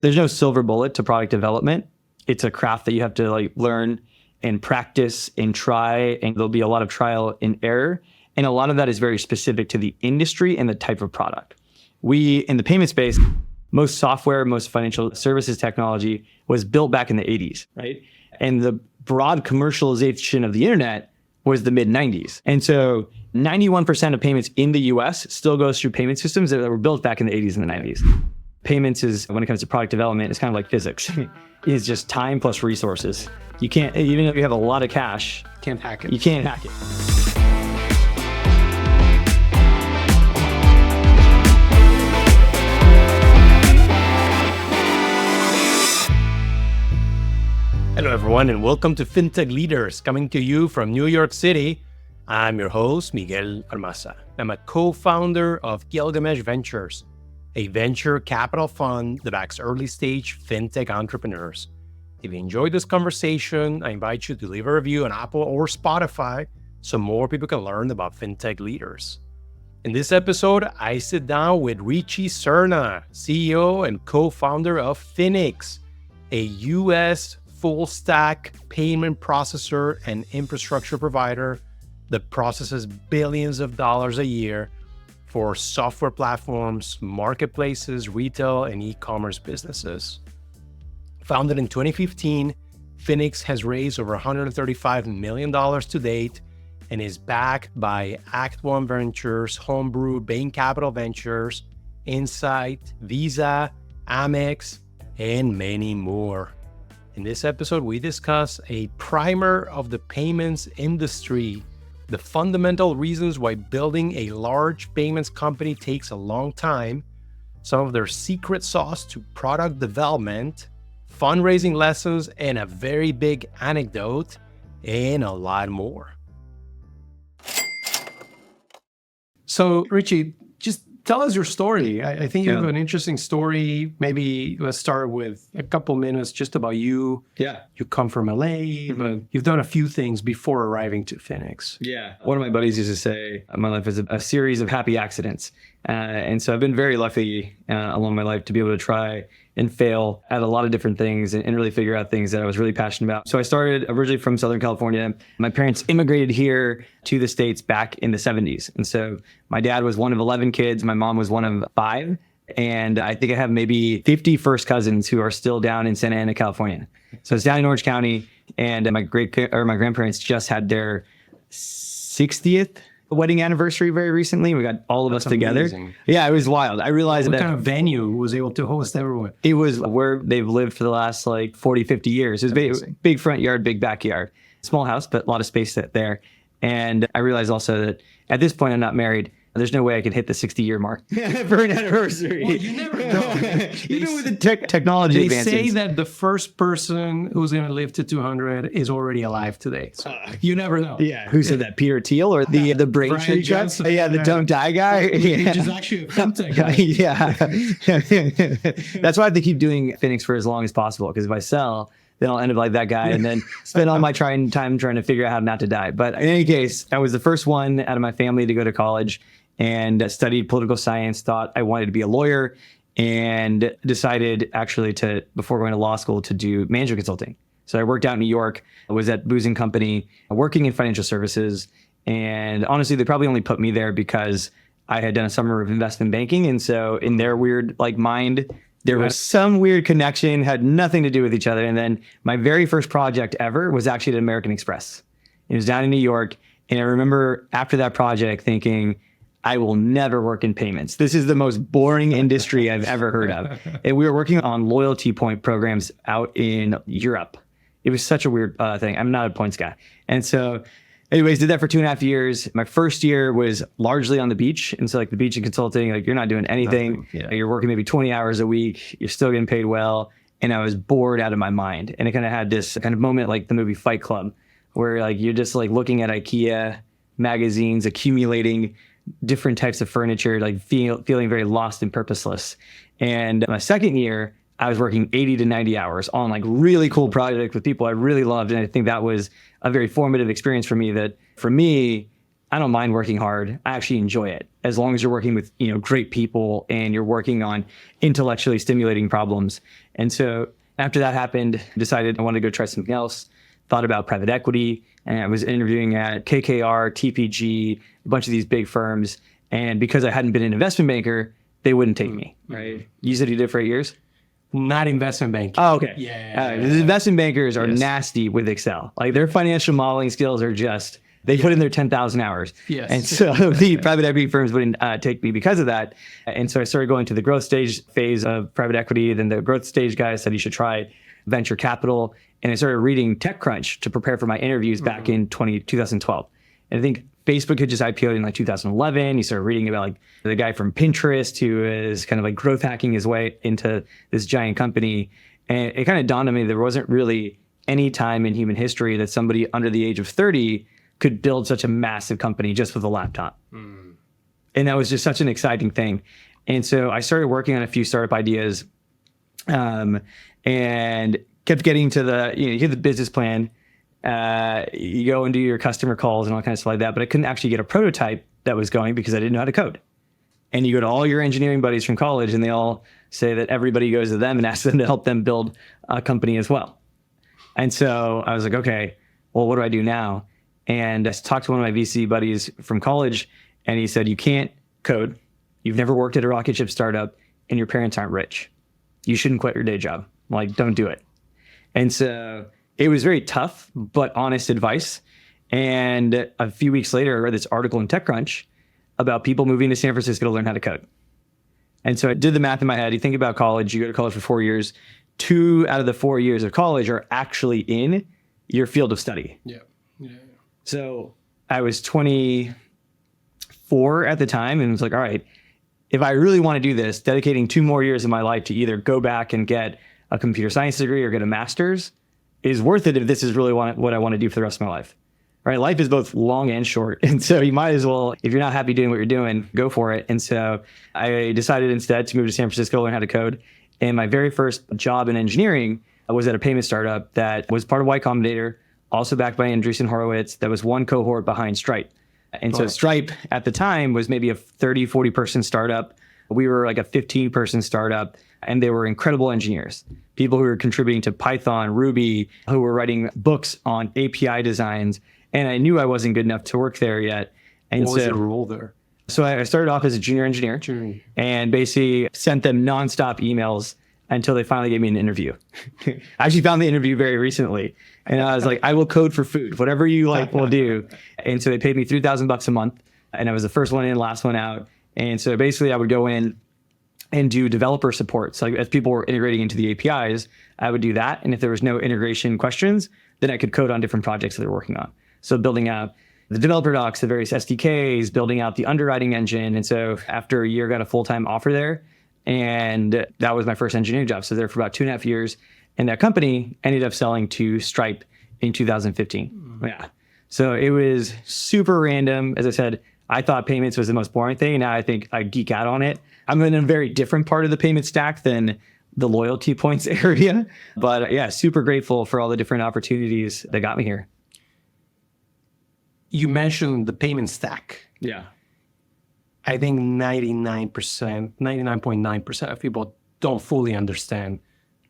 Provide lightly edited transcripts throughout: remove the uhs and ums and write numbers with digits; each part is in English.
there's no silver bullet to product development. It's a craft that you have to like learn and practice and try, and there'll be a lot of trial and error. And a lot of that is very specific to the industry and the type of product. We, in the payment space, most software, most financial services technology was built back in the 80s, right? And the broad commercialization of the internet was the mid 90s. And so 91% of payments in the US still goes through payment systems that were built back in the 80s and the 90s. Payments is, when it comes to product development, it's kind of like physics. It's just time plus resources. You can't, even if you have a lot of cash, Can't hack it. you can't hack it. Hello, everyone, and welcome to Fintech Leaders, coming to you from New York City. I'm your host, Miguel Armaza. I'm a co-founder of ActOne Ventures, a venture capital fund that backs early-stage fintech entrepreneurs. If you enjoyed this conversation, I invite you to leave a review on Apple or Spotify so more people can learn about fintech leaders. In this episode, I sit down with Richie Serna, CEO and co-founder of Finix, a U.S. full-stack payment processor and infrastructure provider that processes billions of dollars a year for software platforms, marketplaces, retail, and e-commerce businesses. Founded in 2015, Finix has raised over $135 million to date and is backed by ActOne Ventures, Homebrew, Bain Capital Ventures, Insight, Visa, AmEx, and many more. In this episode, we discuss a primer of the payments industry, the fundamental reasons why building a large payments company takes a long time, some of their secret sauce to product development, fundraising lessons, and a very big anecdote, and a lot more. So, Richie, just tell us your story. I think you have an interesting story. Maybe let's start with a couple minutes just about you. Yeah. You come from LA, but you've done a few things before arriving to Finix. Yeah. One of my buddies used to say, my life is a series of happy accidents. And so I've been very lucky along my life to be able to try and fail at a lot of different things and really figure out things that I was really passionate about. So I started originally from Southern California. My parents immigrated here to the States back in the 70s. And so my dad was one of 11 kids. My mom was one of 5. And I think I have maybe 50 first cousins who are still down in Santa Ana, California. So it's down in Orange County. And my grandparents just had their 60th wedding anniversary very recently. We got all of us together. Amazing. Yeah, it was wild. I realized What that kind of venue was able to host everyone? it was where they've lived for the last like 40, 50 years. It was big front yard, big backyard, small house, but a lot of space there. And I realized also that at this point, I'm not married. There's no way I could hit the 60-year mark for an anniversary. Well, you never know. Even with the technology They advances. say that the first person who's going to live to 200 is already alive today. So you never know. Yeah, who said that? Peter Thiel or the Braintree Brian guy? Johnson. Yeah, the don't die guy. Which is actually a fintech guy. Yeah. That's why I have to keep doing Finix for as long as possible, because if I sell, then I'll end up like that guy and then spend all my time trying to figure out how not to die. But in any case, I was the first one out of my family to go to college and studied political science, thought I wanted to be a lawyer, and decided actually to, before going to law school, to do management consulting. So I worked out in New York, was at Booz & Company, working in financial services. And honestly, they probably only put me there because I had done a summer of investment banking. And so in their weird mind, there was some weird connection, had nothing to do with each other. And then my very first project ever was actually at American Express. It was down in New York. And I remember after that project thinking, I will never work in payments. This is the most boring industry I've ever heard of. And we were working on loyalty point programs out in Europe. It was such a weird thing. I'm not a points guy. And so anyways, did that for 2.5 years. My first year was largely on the beach. And so like the beach and consulting, like you're not doing anything. Yeah. You're working maybe 20 hours a week. You're still getting paid well. And I was bored out of my mind. And it kind of had this kind of moment like the movie Fight Club, where like you're just like looking at IKEA magazines, accumulating different types of furniture, like feeling very lost and purposeless. And my second year, I was working 80 to 90 hours on like really cool projects with people I really loved. And I think that was a very formative experience for me, that for me, I don't mind working hard. I actually enjoy it as long as you're working with, great people and you're working on intellectually stimulating problems. And so after that happened, decided I wanted to go try something else, thought about private equity, and I was interviewing at KKR, TPG, a bunch of these big firms. And because I hadn't been an investment banker, they wouldn't take me, right? You said you did for 8 years? Not investment banking. Oh, okay. Yeah. The investment bankers are nasty with Excel. Like their financial modeling skills are just, they put in their 10,000 hours. Yes. And so the private equity firms wouldn't take me because of that. And so I started going to the growth stage phase of private equity. Then the growth stage guy said you should try venture capital. And I started reading TechCrunch to prepare for my interviews back in 2012. And I think Facebook had just IPO'd in like 2011. You started reading about like the guy from Pinterest who is kind of like growth hacking his way into this giant company. And it kind of dawned on me there wasn't really any time in human history that somebody under the age of 30 could build such a massive company just with a laptop. And that was just such an exciting thing. And so I started working on a few startup ideas and kept getting to you get the business plan. You go and do your customer calls and all kinds of stuff like that, but I couldn't actually get a prototype that was going because I didn't know how to code. And you go to all your engineering buddies from college and they all say that everybody goes to them and asks them to help them build a company as well. And so I was like, okay, well, what do I do now? And I talked to one of my VC buddies from college and he said, you can't code. You've never worked at a rocket ship startup and your parents aren't rich. You shouldn't quit your day job. I'm like, don't do it. And so it was very tough, but honest advice. And a few weeks later, I read this article in TechCrunch about people moving to San Francisco to learn how to code. And so I did the math in my head. You think about college, you go to college for 4 years. 2 out of the 4 years of college are actually in your field of study. Yeah. So I was 24 at the time and was like, all right, if I really want to do this, dedicating 2 more years of my life to either go back and get a computer science degree or get a master's is worth it if this is really what I want to do for the rest of my life. Right? Life is both long and short. And so you might as well, if you're not happy doing what you're doing, go for it. And so I decided instead to move to San Francisco, learn how to code. And my very first job in engineering was at a payment startup that was part of Y Combinator, also backed by Andreessen Horowitz, that was one cohort behind Stripe. And so Stripe at the time was maybe a 30, 40 person startup. We were like a 15 person startup, and they were incredible engineers. People who were contributing to Python, Ruby, who were writing books on API designs. And I knew I wasn't good enough to work there yet. And what was your role there? So I started off as a junior engineer and basically sent them nonstop emails until they finally gave me an interview. I actually found the interview very recently. And I was like, I will code for food, whatever you like, we'll do. And so they paid me $3,000 a month. And I was the first one in, last one out. And so basically I would go in and do developer support. So as people were integrating into the APIs, I would do that. And if there was no integration questions, then I could code on different projects that they're working on. So building out the developer docs, the various SDKs, building out the underwriting engine. And so after a year, got a full-time offer there. And that was my first engineering job. So there for about 2.5 years. And that company ended up selling to Stripe in 2015. Yeah. So it was super random. As I said, I thought payments was the most boring thing. And now I think I geek out on it. I'm in a very different part of the payment stack than the loyalty points area. But yeah, super grateful for all the different opportunities that got me here. You mentioned the payment stack. Yeah. I think 99.9% of people don't fully understand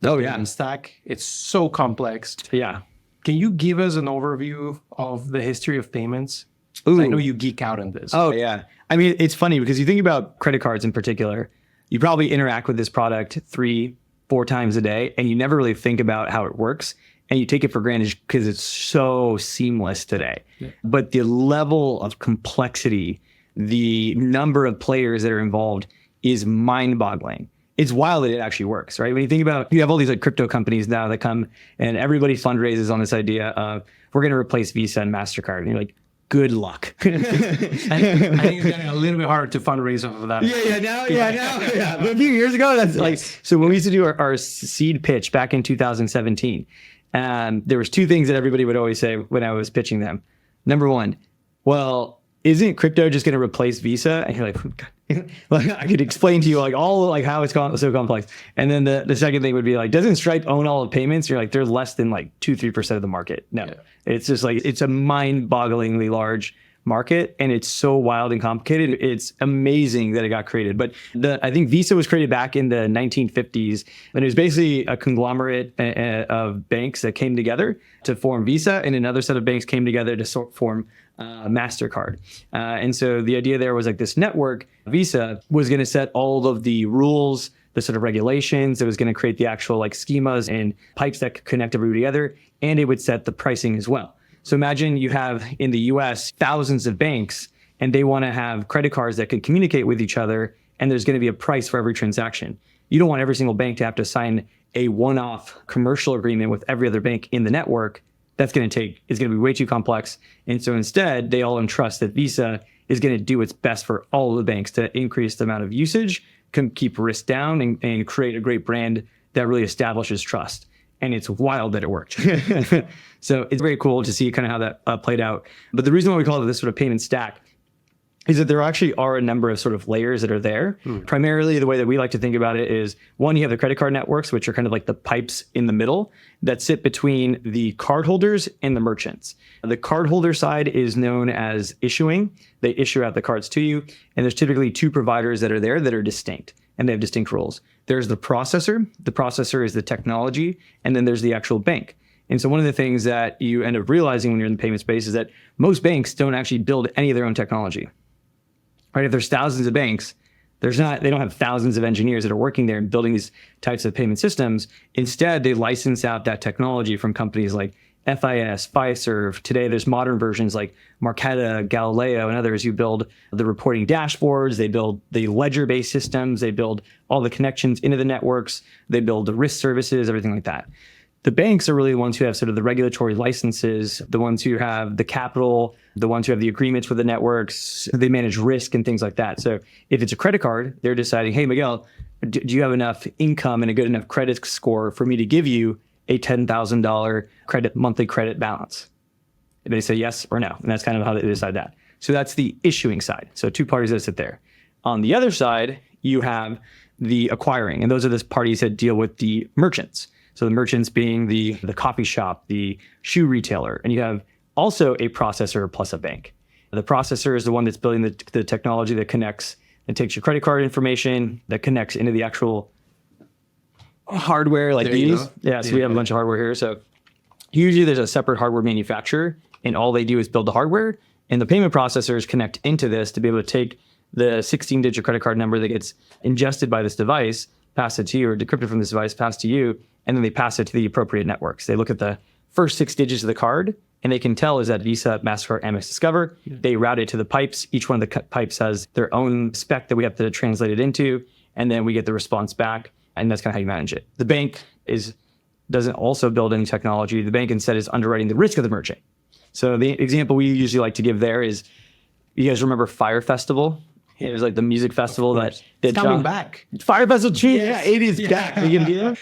the payment stack. It's so complex. Yeah. Can you give us an overview of the history of payments? Ooh. I know you geek out on this. Oh, yeah. I mean, it's funny because you think about credit cards in particular, you probably interact with this product 3-4 times a day, and you never really think about how it works. And you take it for granted because it's so seamless today. Yeah. But the level of complexity, the number of players that are involved is mind-boggling. It's wild that it actually works, right? When you think about, you have all these like crypto companies now that come and everybody fundraises on this idea of we're going to replace Visa and MasterCard. And you're like, good luck. I think it's getting a little bit harder to fundraise off of that. Yeah. But a few years ago, that's like, so when we used to do our seed pitch back in 2017, there was 2 things that everybody would always say when I was pitching them. Number 1, well, isn't crypto just going to replace Visa? And you're like, like, I could explain to you like all like how it's so complex. And then the second thing would be like, doesn't Stripe own all the payments? You're like, they're less than like 2-3% of the market. No, it's just like, it's a mind-bogglingly large market, and it's so wild and complicated. It's amazing that it got created. But I think Visa was created back in the 1950s, and it was basically a conglomerate of banks that came together to form Visa, and another set of banks came together to form MasterCard. And so the idea there was like this network, Visa, was going to set all of the rules, the sort of regulations. It was going to create the actual like schemas and pipes that could connect everybody together, and it would set the pricing as well. So imagine you have in the US thousands of banks, and they want to have credit cards that can communicate with each other, and there's going to be a price for every transaction. You don't want every single bank to have to sign a one-off commercial agreement with every other bank in the network. It's going to be way too complex. And so instead, they all entrust that Visa is going to do its best for all of the banks to increase the amount of usage, can keep risk down, and create a great brand that really establishes trust. And it's wild that it worked. So it's very cool to see kind of how that played out. But the reason why we call it this sort of payment stack is that there actually are a number of sort of layers that are there. Primarily, the way that we like to think about it is, one, you have the credit card networks, which are kind of like the pipes in the middle that sit between the cardholders and the merchants. The cardholder side is known as issuing. They issue out the cards to you, and there's typically two providers that are there that are distinct, and they have distinct roles. There's the processor. The processor is the technology, and then there's the actual bank. And so one of the things that you end up realizing when you're in the payment space is that most banks don't actually build any of their own technology. Right? If there's thousands of banks, they don't have thousands of engineers that are working there and building these types of payment systems. Instead, they license out that technology from companies like FIS, Fiserv. Today, there's modern versions like Marqeta, Galileo, and others who build the reporting dashboards. They build the ledger-based systems. They build all the connections into the networks. They build the risk services, everything like that. The banks are really the ones who have sort of the regulatory licenses, the ones who have the capital, the ones who have the agreements with the networks. They manage risk and things like that. So if it's a credit card, they're deciding, hey, Miguel, do you have enough income and a good enough credit score for me to give you a $10,000 monthly credit balance? And they say yes or no. And that's kind of how they decide that. So that's the issuing side. So two parties that sit there. On the other side, you have the acquiring. And those are the parties that deal with the merchants. So the merchants being the coffee shop, the shoe retailer, and you have also a processor plus a bank. The processor is the one that's building the technology that connects and takes your credit card information, that connects into the actual hardware like these. Yeah, so we have a bunch of hardware here. So usually there's a separate hardware manufacturer, and all they do is build the hardware, and the payment processors connect into this to be able to take the 16-digit credit card number that gets ingested by this device, pass it to you, or decrypted from this device, pass to you, and then they pass it to the appropriate networks. They look at the first 6 digits of the card, and they can tell, is that Visa, MasterCard, AmEx, Discover. They route it to the pipes. Each one of the pipes has their own spec that we have to translate it into, and then we get the response back, and that's kind of how you manage it. The bank doesn't also build any technology. The bank instead is underwriting the risk of the merchant. So the example we usually like to give there is, you guys remember Fire Festival? It was like the music festival that coming back. Fire Festival, geez, yeah, it is back. Are you gonna be there?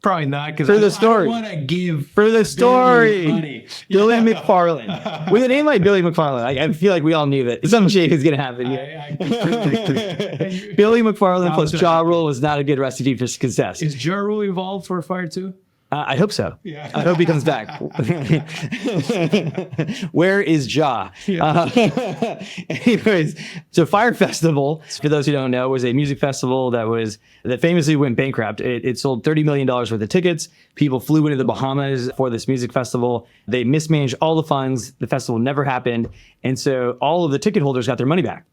Probably not, because for the story. I want to give for the story. Money. Billy McFarland. With a name like Billy McFarland, I feel like we all knew that some shit is gonna happen here. Billy McFarland plus Ja Rule was not a good recipe for success. Is Ja Rule involved for Fire too? I hope so. Yeah. I hope he comes back. Where is Ja? Anyways, so Fire Festival, for those who don't know, was a music festival that famously went bankrupt. It sold $30 million worth of tickets. People flew into the Bahamas for this music festival. They mismanaged all the funds. The festival never happened. And so all of the ticket holders got their money back.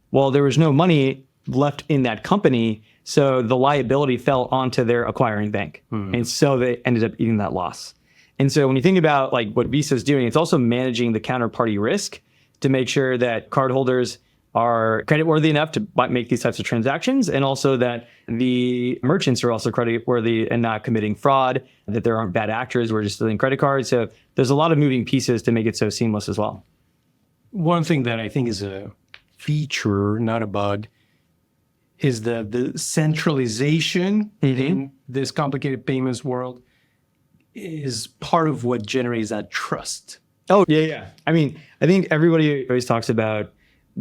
Well, there was no money left in that company, so the liability fell onto their acquiring bank. And so they ended up eating that loss. And so when you think about like what Visa is doing, it's also managing the counterparty risk to make sure that cardholders are creditworthy enough to make these types of transactions, and also that the merchants are also creditworthy and not committing fraud, that there aren't bad actors who are just stealing credit cards. So there's a lot of moving pieces to make it so seamless as well. One thing that I think is a feature, not a bug, is the centralization in this complicated payments world is part of what generates that trust. Oh, yeah. I mean, I think everybody always talks about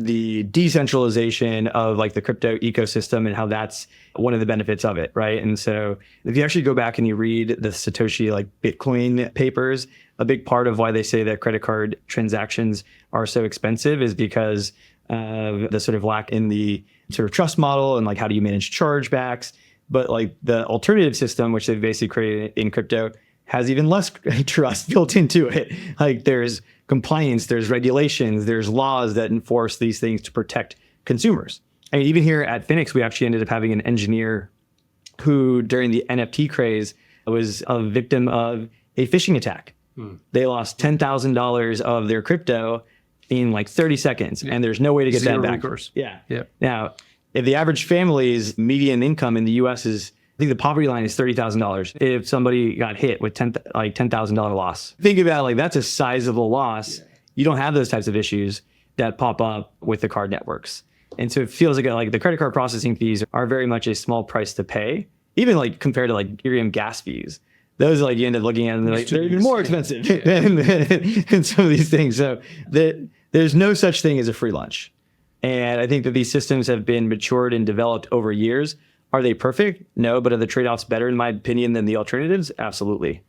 the decentralization of like the crypto ecosystem and how that's one of the benefits of it, right? And so if you actually go back and you read the Satoshi like Bitcoin papers, a big part of why they say that credit card transactions are so expensive is because of the sort of lack in the sort of trust model and like how do you manage chargebacks. But like the alternative system, which they've basically created in crypto, has even less trust built into it. Like there's compliance, there's regulations, there's laws that enforce these things to protect consumers. I mean, even here at Finix, we actually ended up having an engineer who, during the NFT craze, was a victim of a phishing attack. They lost $10,000 of their crypto in like 30 seconds, and there's no way to get Zero that back. recourse. Yeah. Yep. Now, if the average family's median income in the U.S. is, I think the poverty line is $30,000. If somebody got hit with $10,000 loss, think about like that's a sizable loss. You don't have those types of issues that pop up with the card networks, and so it feels like the credit card processing fees are very much a small price to pay, even like compared to like Ethereum gas fees. Those like you end up looking at them, they're even more expensive than some of these things. So there's no such thing as a free lunch, and I think that these systems have been matured and developed over years. Are they perfect? No, but are the trade-offs better, in my opinion, than the alternatives? Absolutely.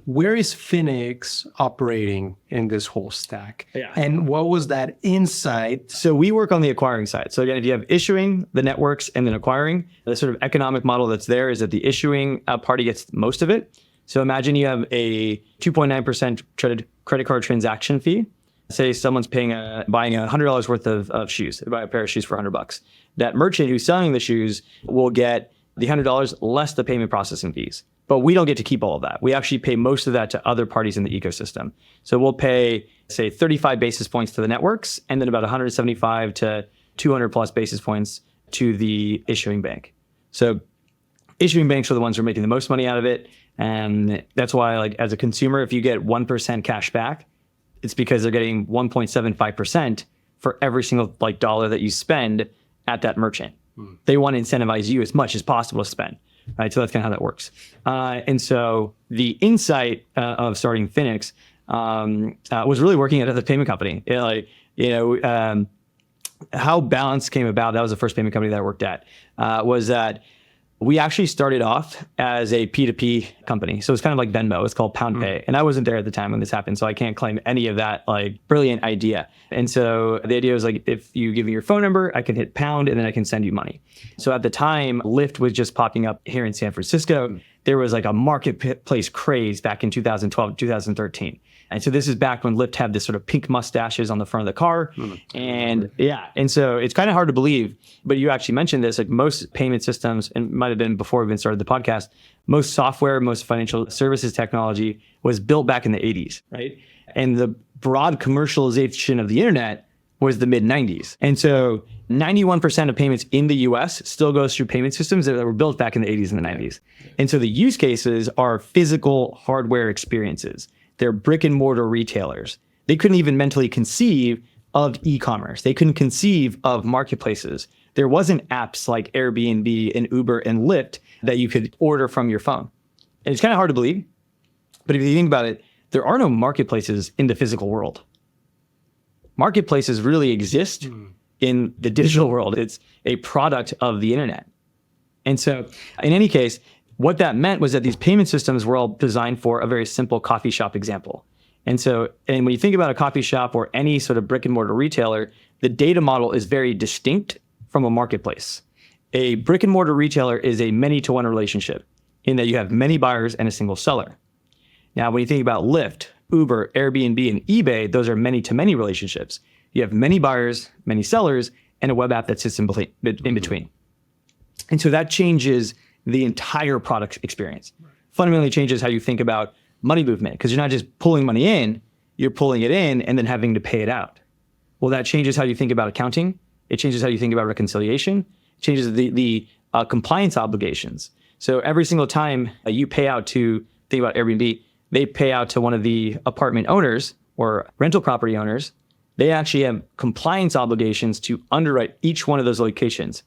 Where is Finix operating in this whole stack? Yeah. And what was that insight? So we work on the acquiring side. So again, if you have issuing, the networks, and then acquiring, the sort of economic model that's there is that the issuing party gets most of it. So imagine you have a 2.9% credit card transaction fee. Say someone's buying $100 worth of shoes. They buy a pair of shoes for $100. That merchant who's selling the shoes will get the $100 less the payment processing fees. But we don't get to keep all of that. We actually pay most of that to other parties in the ecosystem. So we'll pay, say, 35 basis points to the networks, and then about 175 to 200 plus basis points to the issuing bank. So issuing banks are the ones who are making the most money out of it. And that's why, like, as a consumer, if you get 1% cash back, it's because they're getting 1.75% for every single like dollar that you spend at that merchant. They want to incentivize you as much as possible to spend, right? So that's kind of how that works. And so the insight of starting Finix was really working at a payment company. How Balance came about, that was the first payment company that I worked at, was that we actually started off as a P2P company. So it's kind of like Venmo. It's called Pound Pay. And I wasn't there at the time when this happened, so I can't claim any of that like brilliant idea. And so the idea was like, if you give me your phone number, I can hit pound and then I can send you money. So at the time, Lyft was just popping up here in San Francisco. There was like a marketplace craze back in 2012, 2013. And so this is back when Lyft had this sort of pink mustaches on the front of the car. And so it's kind of hard to believe, but you actually mentioned this, like most payment systems, and it might have been before we even started the podcast, most software, most financial services technology was built back in the 80s, right? And the broad commercialization of the internet was the mid 90s. And so 91% of payments in the US still goes through payment systems that were built back in the 80s and the 90s. And so the use cases are physical hardware experiences. They're brick and mortar retailers. They couldn't even mentally conceive of e-commerce. They couldn't conceive of marketplaces. There wasn't apps like Airbnb and Uber and Lyft that you could order from your phone. And it's kind of hard to believe, but if you think about it, there are no marketplaces in the physical world. Marketplaces really exist in the digital world. It's a product of the internet. And so in any case, what that meant was that these payment systems were all designed for a very simple coffee shop example. And when you think about a coffee shop or any sort of brick and mortar retailer, the data model is very distinct from a marketplace. A brick and mortar retailer is a many-to-one relationship in that you have many buyers and a single seller. Now, when you think about Lyft, Uber, Airbnb, and eBay, those are many-to-many relationships. You have many buyers, many sellers, and a web app that sits in between. And so that changes the entire product experience. Fundamentally changes how you think about money movement, because you're not just pulling money in, you're pulling it in and then having to pay it out. Well, that changes how you think about accounting. It changes how you think about reconciliation. It changes the compliance obligations. So every single time you pay out to, think about Airbnb, they pay out to one of the apartment owners or rental property owners, they actually have compliance obligations to underwrite each one of those locations.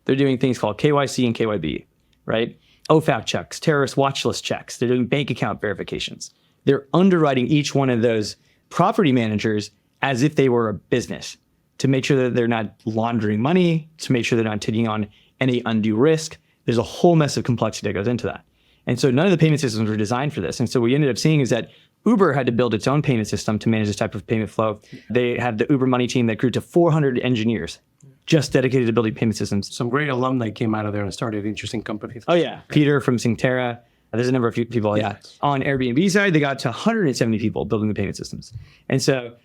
They're doing things called KYC and KYB, right? OFAC checks, terrorist watch list checks. They're doing bank account verifications. They're underwriting each one of those property managers as if they were a business. to make sure that they're not laundering money, to make sure they're not taking on any undue risk. There's a whole mess of complexity that goes into that. And so none of the payment systems were designed for this. And so what we ended up seeing is that Uber had to build its own payment system to manage this type of payment flow. They had the Uber Money team that grew to 400 engineers just dedicated to building payment systems. Some great alumni came out of there and started interesting companies. Oh, yeah. Peter from Synctera. There's a number of people. Yeah. On Airbnb side, they got to 170 people building the payment systems. And so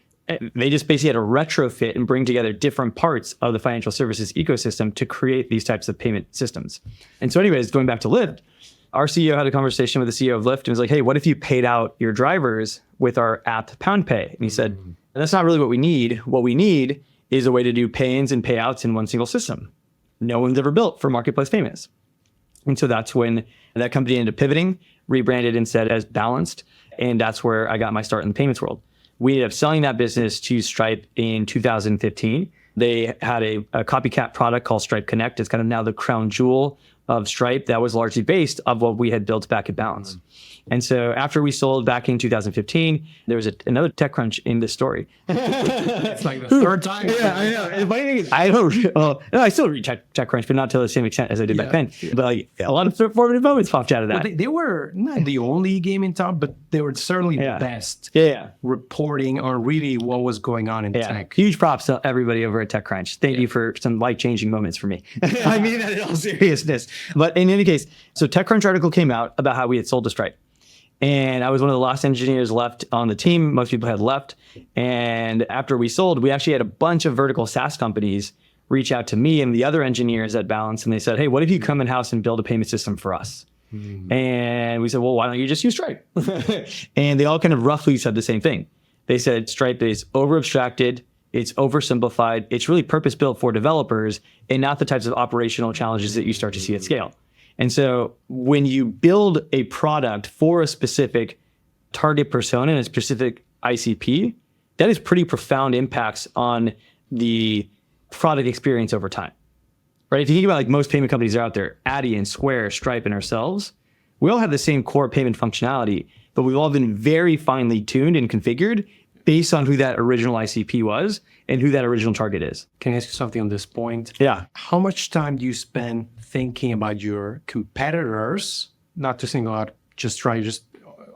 they just basically had to retrofit and bring together different parts of the financial services ecosystem to create these types of payment systems. And so anyways, going back to Lyft, our CEO had a conversation with the CEO of Lyft and was like, hey, what if you paid out your drivers with our app Pound Pay? And he said, that's not really what we need. What we need is a way to do pay-ins and payouts in one single system. No one's ever built for marketplace payments. And so that's when that company ended up pivoting, rebranded instead as Balanced. And that's where I got my start in the payments world. We ended up selling that business to Stripe in 2015. They had a copycat product called Stripe Connect. It's kind of now the crown jewel of Stripe that was largely based on what we had built back at Balance. And so after we sold back in 2015, there was another TechCrunch in this story. It's like the third time. Yeah, I know. And the funny thing is, I still read TechCrunch, but not to the same extent as I did back then. But like, a lot of formative moments popped out of that. Well, they were not the only game in town, but they were certainly the best reporting on really what was going on in tech. Huge props to everybody over at TechCrunch. Thank you for some life-changing moments for me. I mean that in all seriousness. But in any case, so TechCrunch article came out about how we had sold to Stripe. And I was one of the last engineers left on the team. Most people had left. And after we sold, we actually had a bunch of vertical SaaS companies reach out to me and the other engineers at Balance. And they said, hey, what if you come in-house and build a payment system for us? And we said, well, why don't you just use Stripe? And they all kind of roughly said the same thing. They said Stripe is over-abstracted. It's oversimplified. It's really purpose-built for developers and not the types of operational challenges that you start to see at scale. And so when you build a product for a specific target persona and a specific ICP, that has pretty profound impacts on the product experience over time, right? If you think about like most payment companies out there, Adyen, Square, Stripe, and ourselves, we all have the same core payment functionality, but we've all been very finely tuned and configured based on who that original ICP was and who that original target is. Can I ask you something on this point? Yeah. How much time do you spend thinking about your competitors, not to single out, just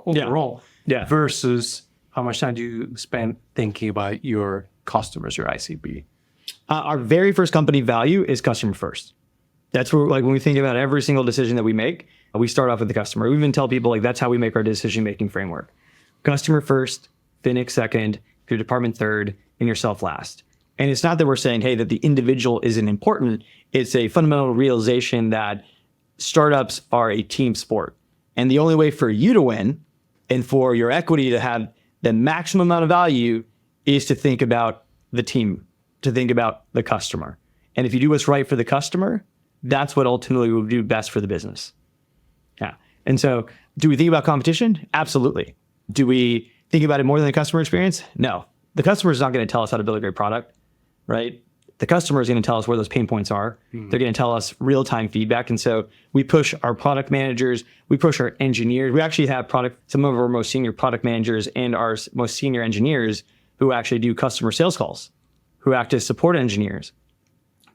overall, versus how much time do you spend thinking about your customers, your ICP? Our very first company value is customer first. That's where, like, when we think about every single decision that we make, we start off with the customer. We even tell people, like, that's how we make our decision-making framework. Customer first, Finix second, your department third, and yourself last. And it's not that we're saying, hey, that the individual isn't important. It's a fundamental realization that startups are a team sport. And the only way for you to win and for your equity to have the maximum amount of value is to think about the team, to think about the customer. And if you do what's right for the customer, that's what ultimately will do best for the business. Yeah. And so do we think about competition? Absolutely. Do we think about it more than the customer experience? No. The customer is not going to tell us how to build a great product, right? The customer is going to tell us where those pain points are. They're going to tell us real-time feedback. And so we push our product managers, we push our engineers. We actually have some of our most senior product managers and our most senior engineers who actually do customer sales calls, who act as support engineers,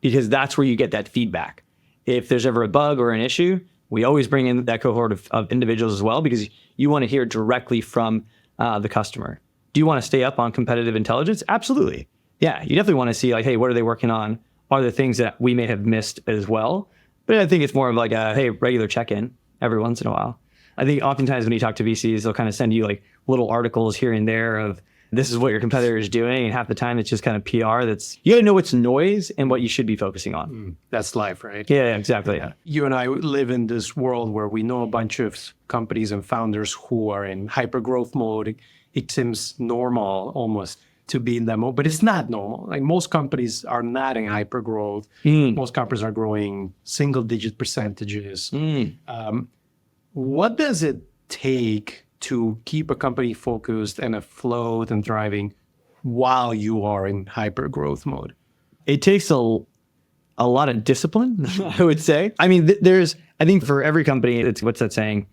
because that's where you get that feedback. If there's ever a bug or an issue, we always bring in that cohort of individuals as well, because you want to hear directly from the customer. Do you want to stay up on competitive intelligence? Absolutely. Yeah, you definitely want to see, like, hey, what are they working on? Are there things that we may have missed as well? But I think it's more of like a, hey, regular check-in every once in a while. I think oftentimes when you talk to VCs, they'll kind of send you like little articles here and there of this is what your competitor is doing. And half the time it's just kind of PR you got to know what's noise and what you should be focusing on. That's life, right? Yeah, exactly. Yeah. You and I live in this world where we know a bunch of companies and founders who are in hyper growth mode. It seems normal almost to be in that mode, but it's not normal. Like most companies are not in hyper growth. Most companies are growing single digit percentages. What does it take to keep a company focused and afloat and thriving while you are in hyper growth mode? It takes a lot of discipline, I would say. I mean, I think for every company, it's what's that saying?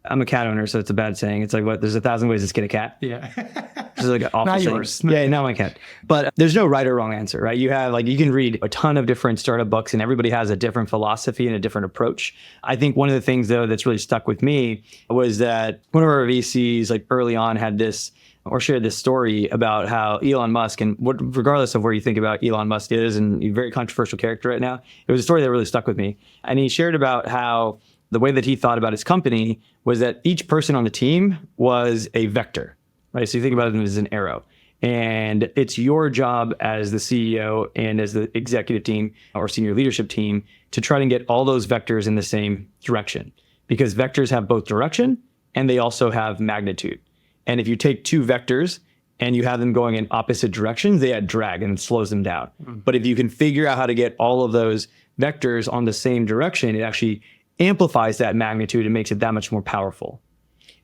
I'm a cat owner, so it's a bad saying. It's like, what? There's 1,000 ways to skin a cat. Yeah. Which is like an awful Not saying. yours. Yeah, not my cat. But there's no right or wrong answer, right? You have you can read a ton of different startup books, and everybody has a different philosophy and a different approach. I think one of the things though that's really stuck with me was that one of our VCs early on had this or shared this story about how Elon Musk, and regardless of where you think about Elon Musk is, and he's a very controversial character right now, it was a story that really stuck with me. And he shared about how the way that he thought about his company was that each person on the team was a vector, right? So you think about it as an arrow. And it's your job as the CEO and as the executive team or senior leadership team to try to get all those vectors in the same direction, because vectors have both direction and they also have magnitude. And if you take two vectors and you have them going in opposite directions, they add drag and it slows them down. But if you can figure out how to get all of those vectors on the same direction, it actually amplifies that magnitude and makes it that much more powerful.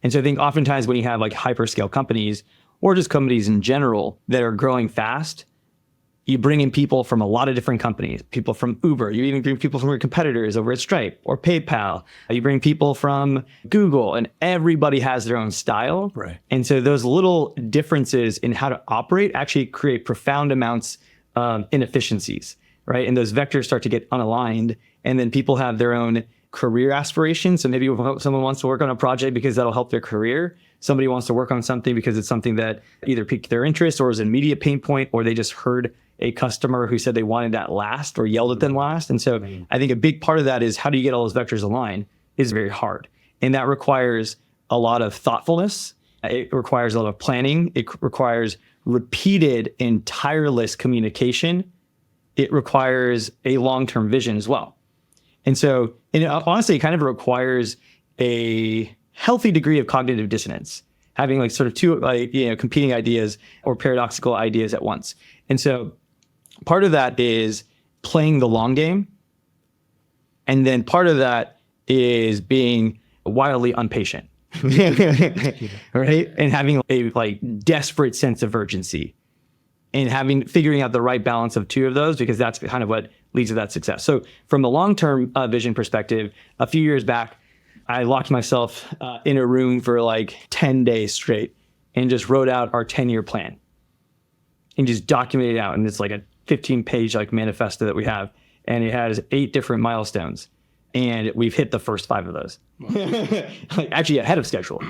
And so I think oftentimes when you have hyperscale companies or just companies in general that are growing fast, you bring in people from a lot of different companies, people from Uber, you even bring people from your competitors over at Stripe or PayPal, you bring people from Google, and everybody has their own style. Right. And so those little differences in how to operate actually create profound amounts of inefficiencies, right? And those vectors start to get unaligned, and then people have their own career aspirations. So maybe someone wants to work on a project because that'll help their career. Somebody wants to work on something because it's something that either piqued their interest or is an immediate pain point, or they just heard a customer who said they wanted that last or yelled at them last. And so I think a big part of that is how do you get all those vectors aligned is very hard. And that requires a lot of thoughtfulness. It requires a lot of planning. It requires repeated and tireless communication. It requires a long-term vision as well. And so, honestly, it kind of requires a healthy degree of cognitive dissonance, having sort of two competing ideas or paradoxical ideas at once. And so part of that is playing the long game. And then part of that is being wildly impatient, right? And having a desperate sense of urgency and figuring out the right balance of two of those, because that's kind of what leads to that success. So from a long-term vision perspective, a few years back, I locked myself in a room for 10 days straight and just wrote out our 10-year plan and just documented it out. And it's a 15-page manifesto that we have. And it has 8 different milestones. And we've hit the first 5 of those. Actually ahead of schedule.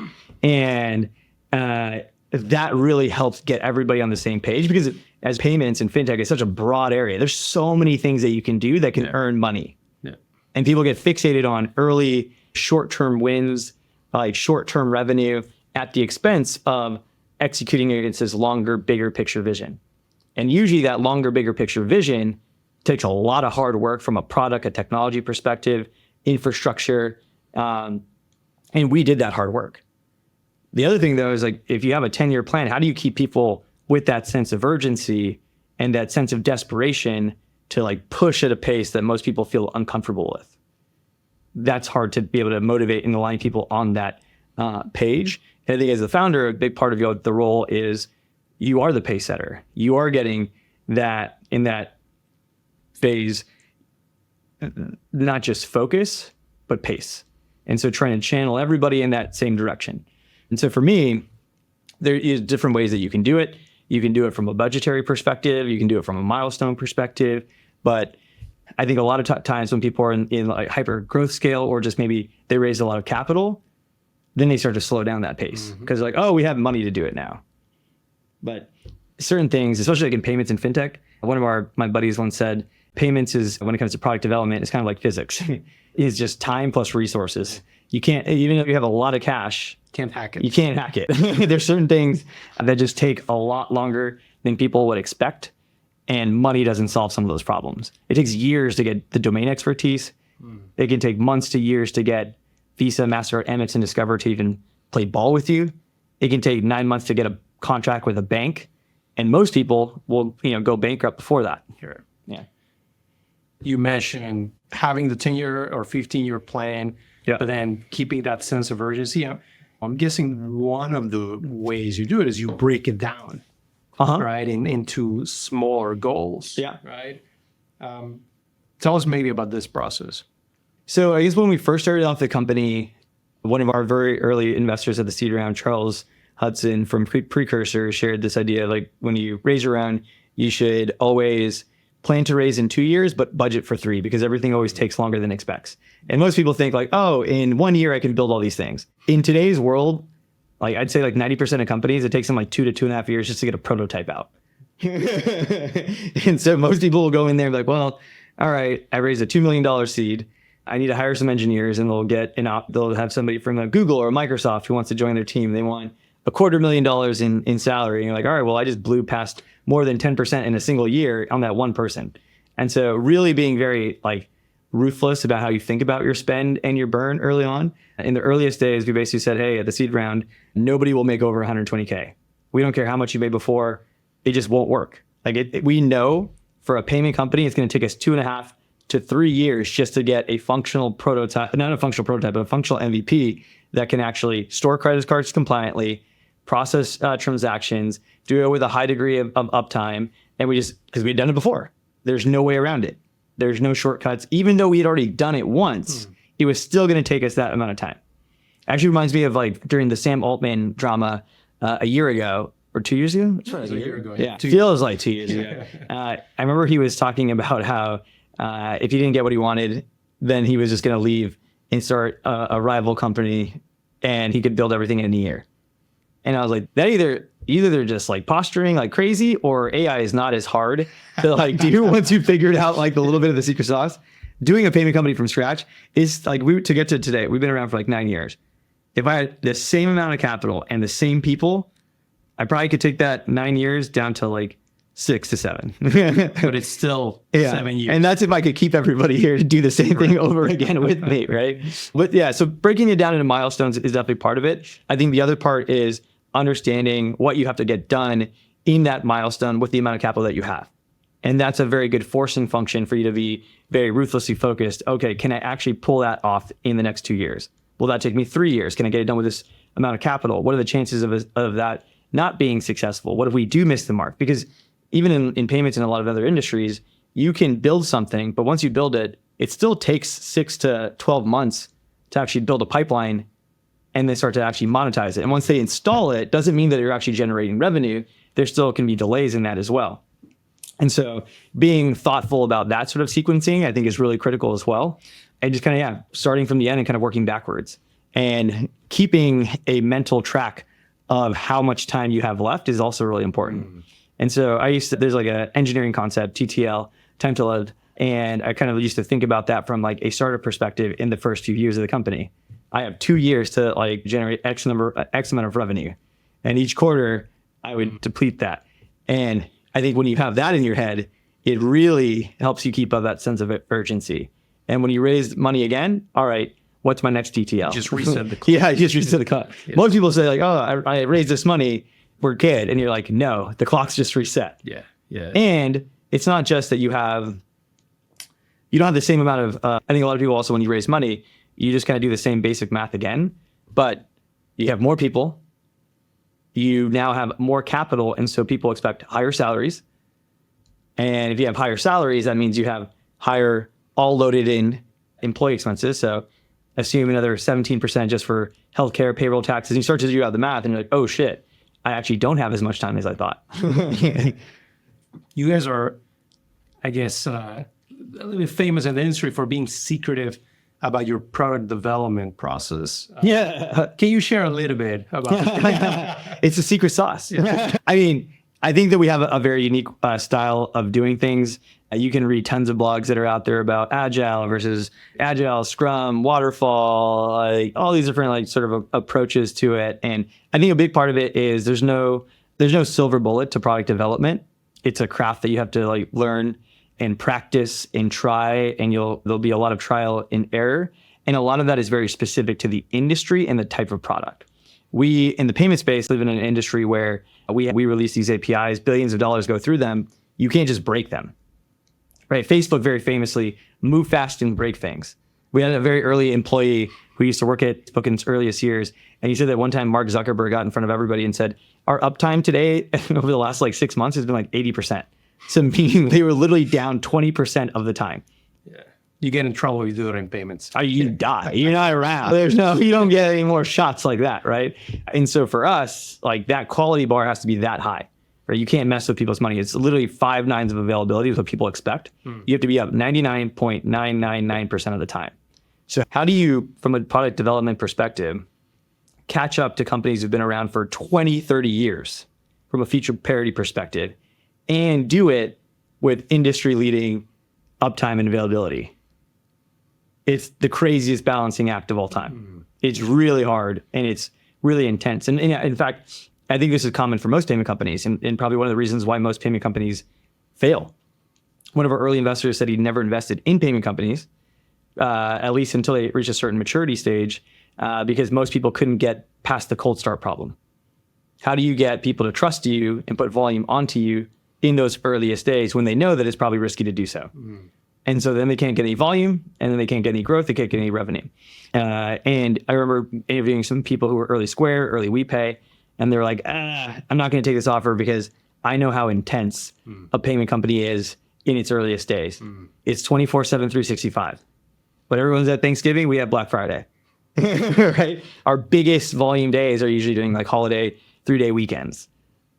And that really helps get everybody on the same page, because as payments and fintech is such a broad area, there's so many things that you can do that can earn money. Yeah. And people get fixated on early short-term wins, short-term revenue at the expense of executing against this longer, bigger picture vision. And usually that longer, bigger picture vision takes a lot of hard work from a product, a technology perspective, infrastructure. And we did that hard work. The other thing though is if you have a 10-year plan, how do you keep people with that sense of urgency and that sense of desperation to push at a pace that most people feel uncomfortable with? That's hard to be able to motivate and align people on that page. And I think as the founder, a big part of the role is you are the pace setter. You are getting that in that phase, not just focus, but pace. And so trying to channel everybody in that same direction. And so for me, there is different ways that you can do it. You can do it from a budgetary perspective. You can do it from a milestone perspective. But I think a lot of times when people are in hyper growth scale, or just maybe they raise a lot of capital, then they start to slow down that pace because we have money to do it now. But certain things, especially in payments and fintech, one of my buddies once said, payments is, when it comes to product development, it's kind of like physics. It's just time plus resources. You can't, even if you have a lot of cash, Can't hack it. You can't hack it. There's certain things that just take a lot longer than people would expect. And money doesn't solve some of those problems. It takes years to get the domain expertise. It can take months to years to get Visa, Master, Amex, and Discover to even play ball with you. It can take 9 months to get a contract with a bank. And most people will go bankrupt before that. Here. Yeah. You mentioned having the 10-year or 15-year plan, but then keeping that sense of urgency. I'm guessing one of the ways you do it is you break it down, right, into smaller goals. Yeah. Right. Tell us maybe about this process. So I guess when we first started off the company, One of our very early investors at the seed round, Charles Hudson from Precursor, shared this idea, like when you raise a round, you should always plan to raise in 2 years, but budget for 3, because everything always takes longer than expects. And most people think like, oh, in 1 year, I can build all these things. In today's world, like I'd say like 90% of companies, it takes them like 2 to 2.5 years just to get a prototype out. And so most people will go in there and be like, well, all right, I raised a $2 million seed. I need to hire some engineers, and they'll have somebody from a Google or a Microsoft who wants to join their team. They want $250,000 in salary. And you're like, all right, well, I just blew past more than 10% in a single year on that one person. And so really being very like ruthless about how you think about your spend and your burn early on. In the earliest days, we basically said, hey, at the seed round, nobody will make over 120K. We don't care how much you made before. It just won't work. We know for a payment company, it's going to take us 2.5 to 3 years just to get a functional prototype, not a functional prototype, but a functional MVP that can actually store credit cards compliantly, process transactions, do it with a high degree of uptime. And because we'd done it before, there's no way around it. There's no shortcuts. Even though we had already done it once, it was still going to take us that amount of time. Actually reminds me of like during the Sam Altman drama a year ago, or 2 years ago? It was a year ago. Yeah, feels like 2 years ago. I remember he was talking about how if he didn't get what he wanted, then he was just going to leave and start a rival company, and he could build everything in a year. And I was like, that either they're just like posturing like crazy, or AI is not as hard to like do once you figured out like a little bit of the secret sauce. Doing a payment company from scratch is like, to get to today, we've been around for like 9 years. If I had the same amount of capital and the same people, I probably could take that 9 years down to like 6 to 7. But it's still 7 years. And that's if I could keep everybody here to do the same thing over again with me, right? But yeah, so breaking it down into milestones is definitely part of it. I think the other part is understanding what you have to get done in that milestone with the amount of capital that you have. And that's a very good forcing function for you to be very ruthlessly focused. Okay, can I actually pull that off in the next 2 years? Will that take me 3 years? Can I get it done with this amount of capital? What are the chances of that not being successful? What if we do miss the mark? Because even in payments and a lot of other industries, you can build something, but once you build it, it still takes 6 to 12 months to actually build a pipeline and then start to actually monetize it. And once they install it, doesn't mean that you're actually generating revenue. There still can be delays in that as well. And so being thoughtful about that sort of sequencing, I think is really critical as well. And just kind of, starting from the end and kind of working backwards and keeping a mental track of how much time you have left is also really important. And so there's like an engineering concept, TTL, time to live. And I kind of used to think about that from like a startup perspective in the first few years of the company. I have 2 years to like generate X amount of revenue. And each quarter I would deplete that. And I think when you have that in your head, it really helps you keep up that sense of urgency. And when you raise money again, all right, what's my next TTL? Just reset the clock. Yeah, just reset the clock. Yeah. Most people say like, oh, I raised this money, we're good. And you're like, no, the clock's just reset. Yeah. And it's not just that you don't have the same amount of, I think a lot of people also, when you raise money, you just kind of do the same basic math again, but you have more people, you now have more capital, and so people expect higher salaries. And if you have higher salaries, that means you have higher all loaded in employee expenses. So assume another 17% just for healthcare, payroll taxes. And you start to do out the math and you're like, oh shit, I actually don't have as much time as I thought. You guys are, I guess, a little bit famous in the industry for being secretive about your product development process. Can you share a little bit about it? It's a secret sauce. Yeah. I mean, I think that we have a very unique style of doing things. You can read tons of blogs that are out there about Agile versus Agile, Scrum, Waterfall, like all these different like sort of approaches to it. And I think a big part of it is there's no silver bullet to product development. It's a craft that you have to like learn and practice and try, and there'll be a lot of trial and error. And a lot of that is very specific to the industry and the type of product. We, in the payment space, live in an industry where we release these APIs, billions of dollars go through them. You can't just break them, right? Facebook very famously move fast and break things. We had a very early employee who used to work at Facebook in its earliest years. And he said that one time Mark Zuckerberg got in front of everybody and said, our uptime today over the last like 6 months has been like 80%. So meaning they were literally down 20% of the time. Yeah. You get in trouble if you do it in payments. You die. You're not around. You don't get any more shots like that, right? And so for us, like that quality bar has to be that high, right? You can't mess with people's money. It's literally 5 nines of availability is what people expect. You have to be up 99.999% of the time. So how do you, from a product development perspective, catch up to companies who've been around for 20, 30 years from a feature parity perspective and do it with industry leading uptime and availability? It's the craziest balancing act of all time. It's really hard and it's really intense. And in fact, I think this is common for most payment companies and probably one of the reasons why most payment companies fail. One of our early investors said he never invested in payment companies, at least until they reach a certain maturity stage, because most people couldn't get past the cold start problem. How do you get people to trust you and put volume onto you in those earliest days when they know that it's probably risky to do so? And so then they can't get any volume, and then they can't get any growth, they can't get any revenue. And I remember interviewing some people who were early Square, early WePay, and they're like, I'm not going to take this offer because I know how intense a payment company is in its earliest days. It's 24/7, 365. But everyone's at Thanksgiving, we have Black Friday, right? Our biggest volume days are usually doing like holiday 3-day weekends.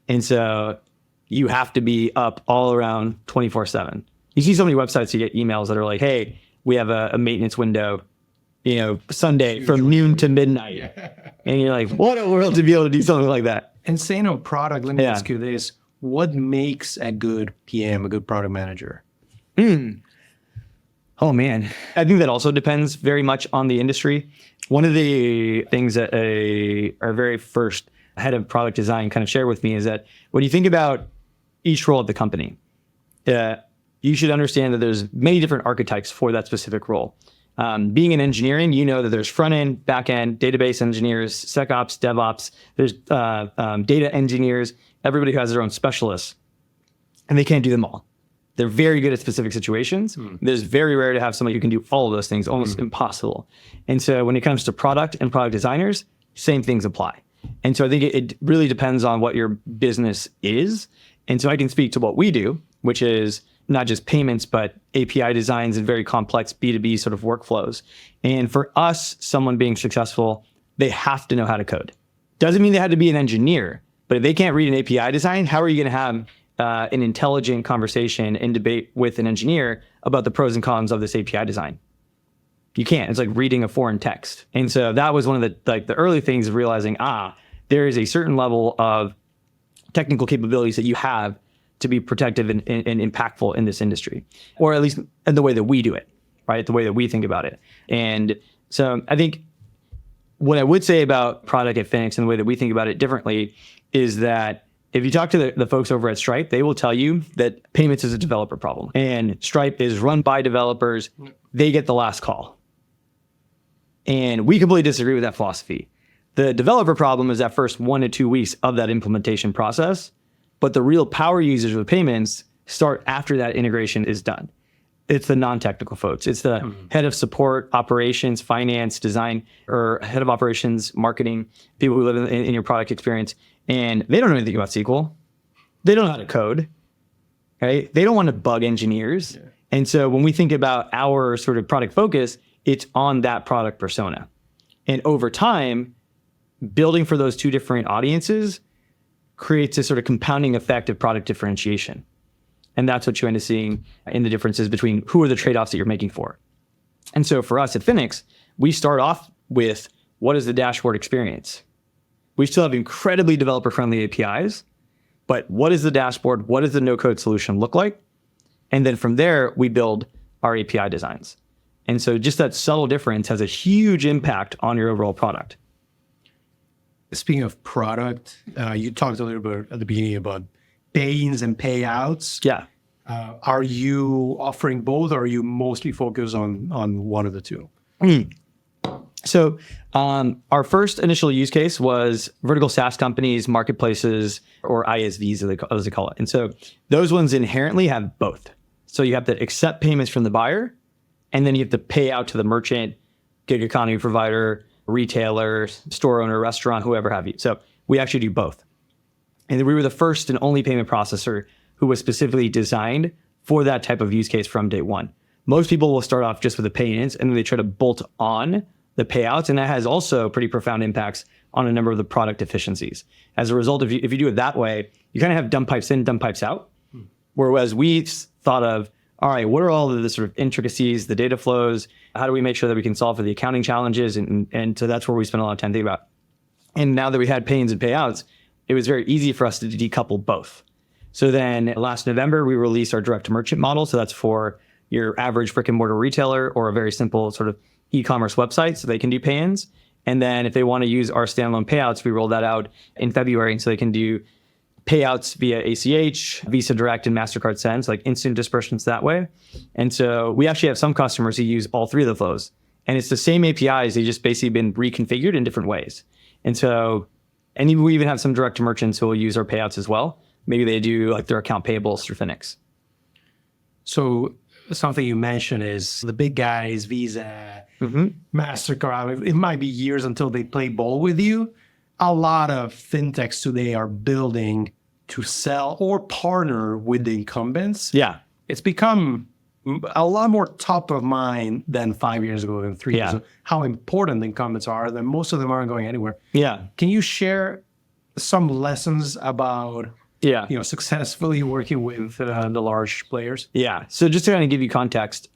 And so you have to be up all around 24/7. You see so many websites, you get emails that are like, hey, we have a maintenance window, Sunday from noon to midnight. And you're like, what a world to be able to do something like that. And saying on product, let me ask you this. What makes a good PM, a good product manager? Oh, man. I think that also depends very much on the industry. One of the things that our very first head of product design kind of shared with me is that when you think about each role at the company, you should understand that there's many different archetypes for that specific role. Being in engineering, you know that there's front end, back end, database engineers, SecOps, DevOps, there's data engineers, everybody who has their own specialists, and they can't do them all. They're very good at specific situations. There's very rare to have somebody who can do all of those things, almost impossible. And so when it comes to product and product designers, same things apply. And so I think it really depends on what your business is. And so I can speak to what we do, which is not just payments, but API designs and very complex B2B sort of workflows. And for us, someone being successful, they have to know how to code. Doesn't mean they had to be an engineer, but if they can't read an API design, how are you going to have an intelligent conversation and debate with an engineer about the pros and cons of this API design? You can't. It's like reading a foreign text. And so that was one of the early things of realizing, there is a certain level of technical capabilities that you have to be protective and impactful in this industry, or at least in the way that we do it, right? The way that we think about it. And so I think what I would say about product at Finix and the way that we think about it differently is that if you talk to the folks over at Stripe, they will tell you that payments is a developer problem and Stripe is run by developers. They get the last call. And we completely disagree with that philosophy. The developer problem is that first 1 to 2 weeks of that implementation process, but the real power users of payments start after that integration is done. It's the non-technical folks. It's the head of support, operations, finance, design, or head of operations, marketing, people who live in your product experience. And they don't know anything about SQL. They don't know how to code, right? They don't want to bug engineers. Yeah. And so when we think about our sort of product focus, it's on that product persona. And over time, building for those two different audiences creates a sort of compounding effect of product differentiation. And that's what you end up seeing in the differences between who are the trade-offs that you're making for. And so for us at Finix, we start off with what is the dashboard experience? We still have incredibly developer-friendly APIs, but what is the dashboard? What does the no-code solution look like? And then from there, we build our API designs. And so just that subtle difference has a huge impact on your overall product. Speaking of product, you talked a little bit at the beginning about pay-ins and payouts. Yeah. Are you offering both, or are you mostly focused on one of the two? So our first initial use case was vertical SaaS companies, marketplaces, or ISVs as they call it. And so those ones inherently have both. So you have to accept payments from the buyer, and then you have to pay out to the merchant, gig economy provider, retailer, store owner, restaurant, whoever have you. So we actually do both. And we were the first and only payment processor who was specifically designed for that type of use case from day one. most people will start off just with the pay-ins and then they try to bolt on the payouts. And that has also pretty profound impacts on a number of the product efficiencies. As a result, if you do it that way, you kind of have dump pipes in, dump pipes out. Whereas we thought of, all right, what are all of the sort of intricacies, the data flows? How do we make sure that we can solve for the accounting challenges? And so that's where we spent a lot of time thinking about. And now that we had pay-ins and payouts, it was very easy for us to decouple both. So then last November, we released our direct-to-merchant model. So that's for your average brick and mortar retailer or a very simple sort of e-commerce website so they can do pay-ins. And then if they want to use our standalone payouts, we rolled that out in February. And so they can do payouts via ACH, Visa Direct, and MasterCard Send, so like instant disbursements that way. And so we actually have some customers who use all three of the flows. And it's the same APIs, they just basically been reconfigured in different ways. And so, and we even have some direct to merchants who will use our payouts as well. Maybe they do like their account payables through Finix. So something you mentioned is the big guys, Visa, MasterCard, it might be years until they play ball with you. A lot of fintechs today are building to sell or partner with the incumbents. Yeah. It's become a lot more top of mind than 5 years ago, than 3 years ago. How important the incumbents are, that most of them aren't going anywhere. Yeah. Can you share some lessons about successfully working with the large players? Yeah. So just to kind of give you context,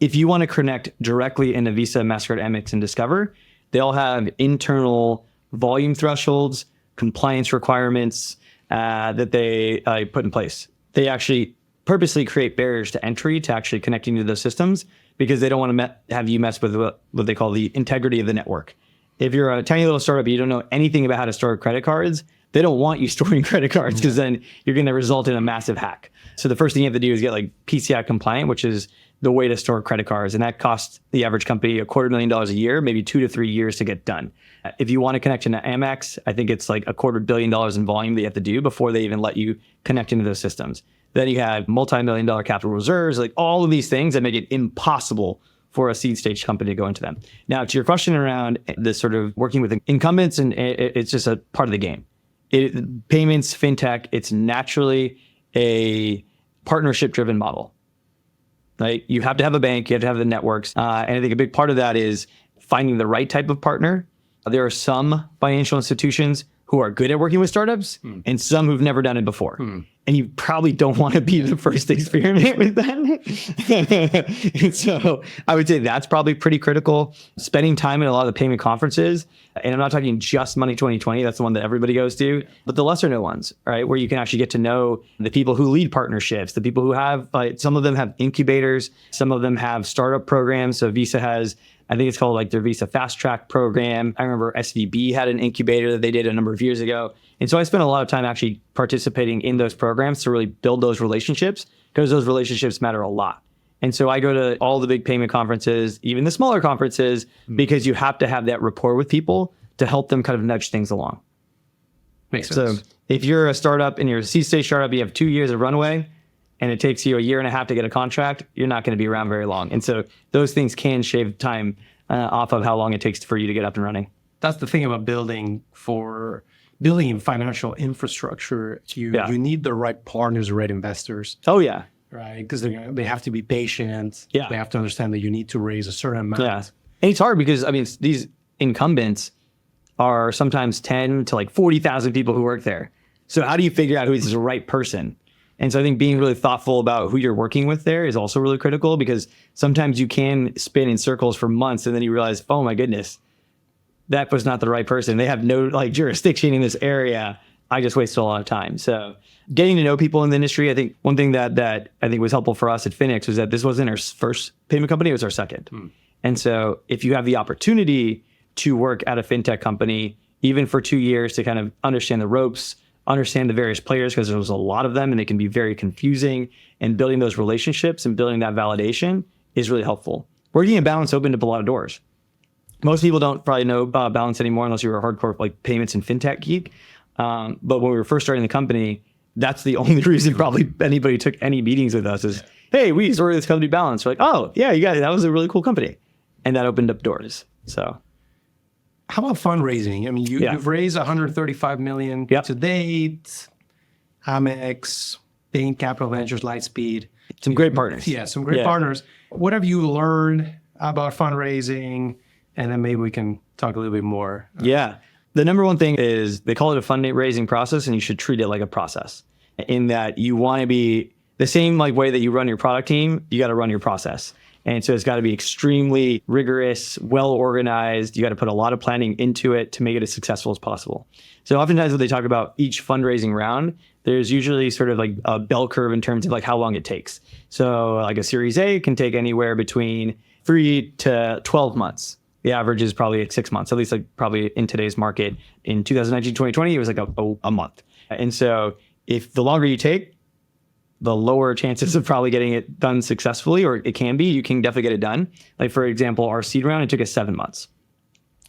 if you want to connect directly into Visa, MasterCard, AmEx, and Discover, they all have internal volume thresholds, compliance requirements that they put in place. They actually purposely create barriers to entry to actually connecting to those systems because they don't want to have you mess with what they call the integrity of the network. If you're a tiny little startup, you don't know anything about how to store credit cards, they don't want you storing credit cards because then you're going to result in a massive hack. So the first thing you have to do is get like PCI compliant, which is the way to store credit cards. And that costs the average company $250,000 a year, maybe 2 to 3 years to get done. If you want to connect into AmEx, I think it's like $250 million in volume that you have to do before they even let you connect into those systems. Then you have multi-million-dollar capital reserves, like all of these things that make it impossible for a seed stage company to go into them. Now, to your question around this sort of working with incumbents, and it's just a part of the game. Payments, fintech, it's naturally a partnership-driven model. Right? You have to have a bank, you have to have the networks. And I think a big part of that is finding the right type of partner. There are some financial institutions who are good at working with startups and some who've never done it before. And you probably don't want to be the first experiment with that. So I would say that's probably pretty critical. Spending time at a lot of the payment conferences, and I'm not talking just Money 2020, that's the one that everybody goes to, but the lesser known ones, right? Where you can actually get to know the people who lead partnerships, the people who have, some of them have incubators, some of them have startup programs. So Visa has, I think it's called like their Visa Fast Track program. I remember SVB had an incubator that they did a number of years ago. And so I spent a lot of time actually participating in those programs to really build those relationships because those relationships matter a lot. And so I go to all the big payment conferences, even the smaller conferences, because you have to have that rapport with people to help them kind of nudge things along. Makes sense. So if you're a startup and you're a seed stage startup, you have 2 years of runway, and it takes you a year and a half to get a contract, you're not going to be around very long. And so those things can shave time off of how long it takes for you to get up and running. That's the thing about building in financial infrastructure. You need the right partners, the right investors. Oh, yeah. Right? Because they have to be patient. Yeah. They have to understand that you need to raise a certain amount. Yeah. And it's hard because, I mean, these incumbents are sometimes 10 to like 40,000 people who work there. So how do you figure out who is the right person? And so I think being really thoughtful about who you're working with there is also really critical because sometimes you can spin in circles for months and then you realize, oh my goodness, that was not the right person. They have no like jurisdiction in this area. I just wasted a lot of time. So getting to know people in the industry, I think one thing that I think was helpful for us at Finix was that this wasn't our first payment company, it was our second. And so if you have the opportunity to work at a fintech company, even for 2 years to kind of understand the ropes, understand the various players, because there's a lot of them and they can be very confusing, and building those relationships and building that validation is really helpful. Working at Balance opened up a lot of doors. Most people don't probably know about Balance anymore unless you're a hardcore like payments and fintech geek. But when we were first starting the company, that's the only reason probably anybody took any meetings with us is, hey, we started this company Balance. We're like, oh yeah, you guys, that was a really cool company. And that opened up doors. So how about fundraising? I mean, you've raised $135 million to date. AmEx, Bain Capital Ventures, Lightspeed. Some great partners. Yeah, some great partners. What have you learned about fundraising? And then maybe we can talk a little bit more. Yeah. The number one thing is they call it a fundraising process, and you should treat it like a process in that you want to be the same like way that you run your product team, you got to run your process. And so it's got to be extremely rigorous, well organized. You got to put a lot of planning into it to make it as successful as possible. So oftentimes when they talk about each fundraising round, there's usually sort of like a bell curve in terms of like how long it takes. So like a Series A can take anywhere between 3 to 12 months. The average is probably at 6 months, at least like probably in today's market. In 2019, 2020, it was like a month. And so if the longer you take, the lower chances of probably getting it done successfully, or it can be, you can definitely get it done. Like for example, our seed round, it took us 7 months.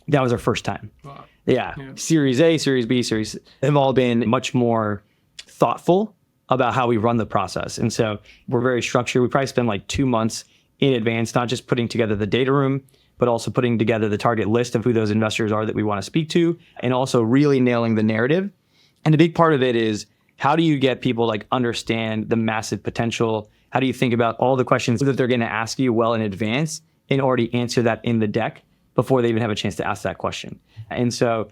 That was our first time. Wow. Yeah. Series A, Series B, Series have all been much more thoughtful about how we run the process. And so we're very structured. We probably spend like 2 months in advance, not just putting together the data room, but also putting together the target list of who those investors are that we want to speak to, and also really nailing the narrative. And a big part of it is, how do you get people like understand the massive potential? How do you think about all the questions that they're going to ask you well in advance and already answer that in the deck before they even have a chance to ask that question? And so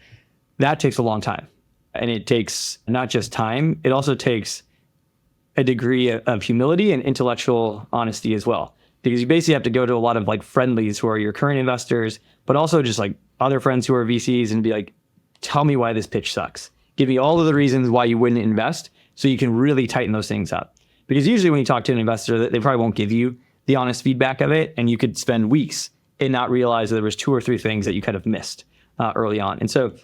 that takes a long time. And it takes not just time, it also takes a degree of humility and intellectual honesty as well. Because you basically have to go to a lot of like friendlies who are your current investors, but also just like other friends who are VCs and be like, tell me why this pitch sucks. Give me all of the reasons why you wouldn't invest so you can really tighten those things up. Because usually when you talk to an investor, they probably won't give you the honest feedback of it. And you could spend weeks and not realize that there was 2 or 3 things that you kind of missed early on. And so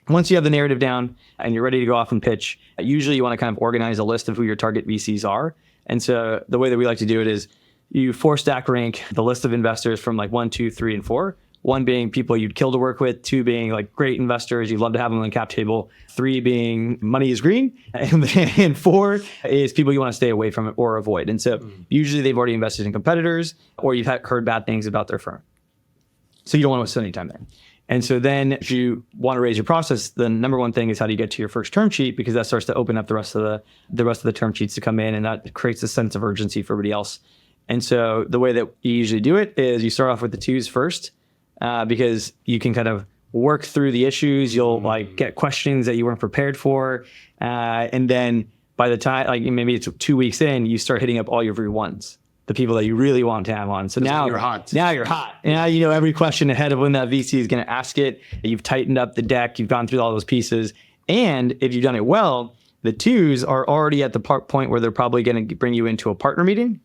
once you have the narrative down and you're ready to go off and pitch, usually you want to kind of organize a list of who your target VCs are. And so the way that we like to do it is you 4-stack rank the list of investors from like 1, 2, 3, and 4. 1 being people you'd kill to work with, 2 being like great investors, you'd love to have them on the cap table, 3 being money is green, and 4 is people you want to stay away from or avoid. And so usually they've already invested in competitors or you've heard bad things about their firm. So you don't want to spend any time there. And so then if you want to raise your process, the number one thing is how do you get to your first term sheet, because that starts to open up the rest of the term sheets to come in, and that creates a sense of urgency for everybody else. And so the way that you usually do it is you start off with the 2s first. Because you can kind of work through the issues. You'll like get questions that you weren't prepared for. And then by the time, like maybe it's 2 weeks in, you start hitting up all your V1s, the people that you really want to have on. So now you're hot. Now you're hot. Now you know every question ahead of when that VC is going to ask it. You've tightened up the deck. You've gone through all those pieces. And if you've done it well, the 2s are already at the point where they're probably going to bring you into a partner meeting.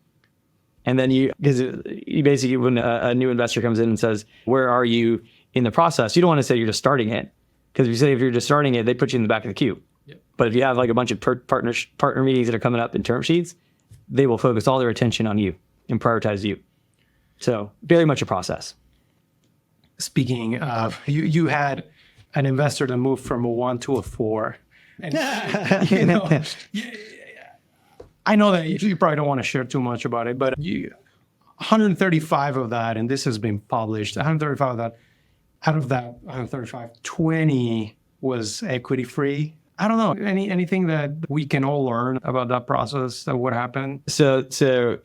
And then because you basically, when a new investor comes in and says, where are you in the process? You don't want to say you're just starting it. Because if you say if you're just starting it, they put you in the back of the queue. Yep. But if you have like a bunch of partner meetings that are coming up in term sheets, they will focus all their attention on you and prioritize you. So very much a process. Speaking of, you had an investor that moved from a 1 to a 4. And, I know that you probably don't want to share too much about it, but 135 of that, and this has been published, 135 of that, out of that 135, 20 was equity free. I don't know, anything that we can all learn about that process, of what happened? So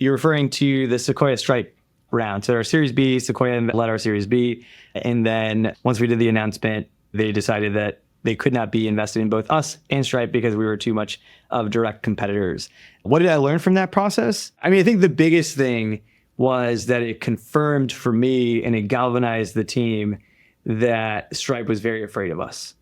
you're referring to the Sequoia Stripe round. So our Series B, Sequoia led our Series B. And then once we did the announcement, they decided that they could not be invested in both us and Stripe because we were too much of direct competitors. What did I learn from that process? I mean, I think the biggest thing was that it confirmed for me and it galvanized the team that Stripe was very afraid of us.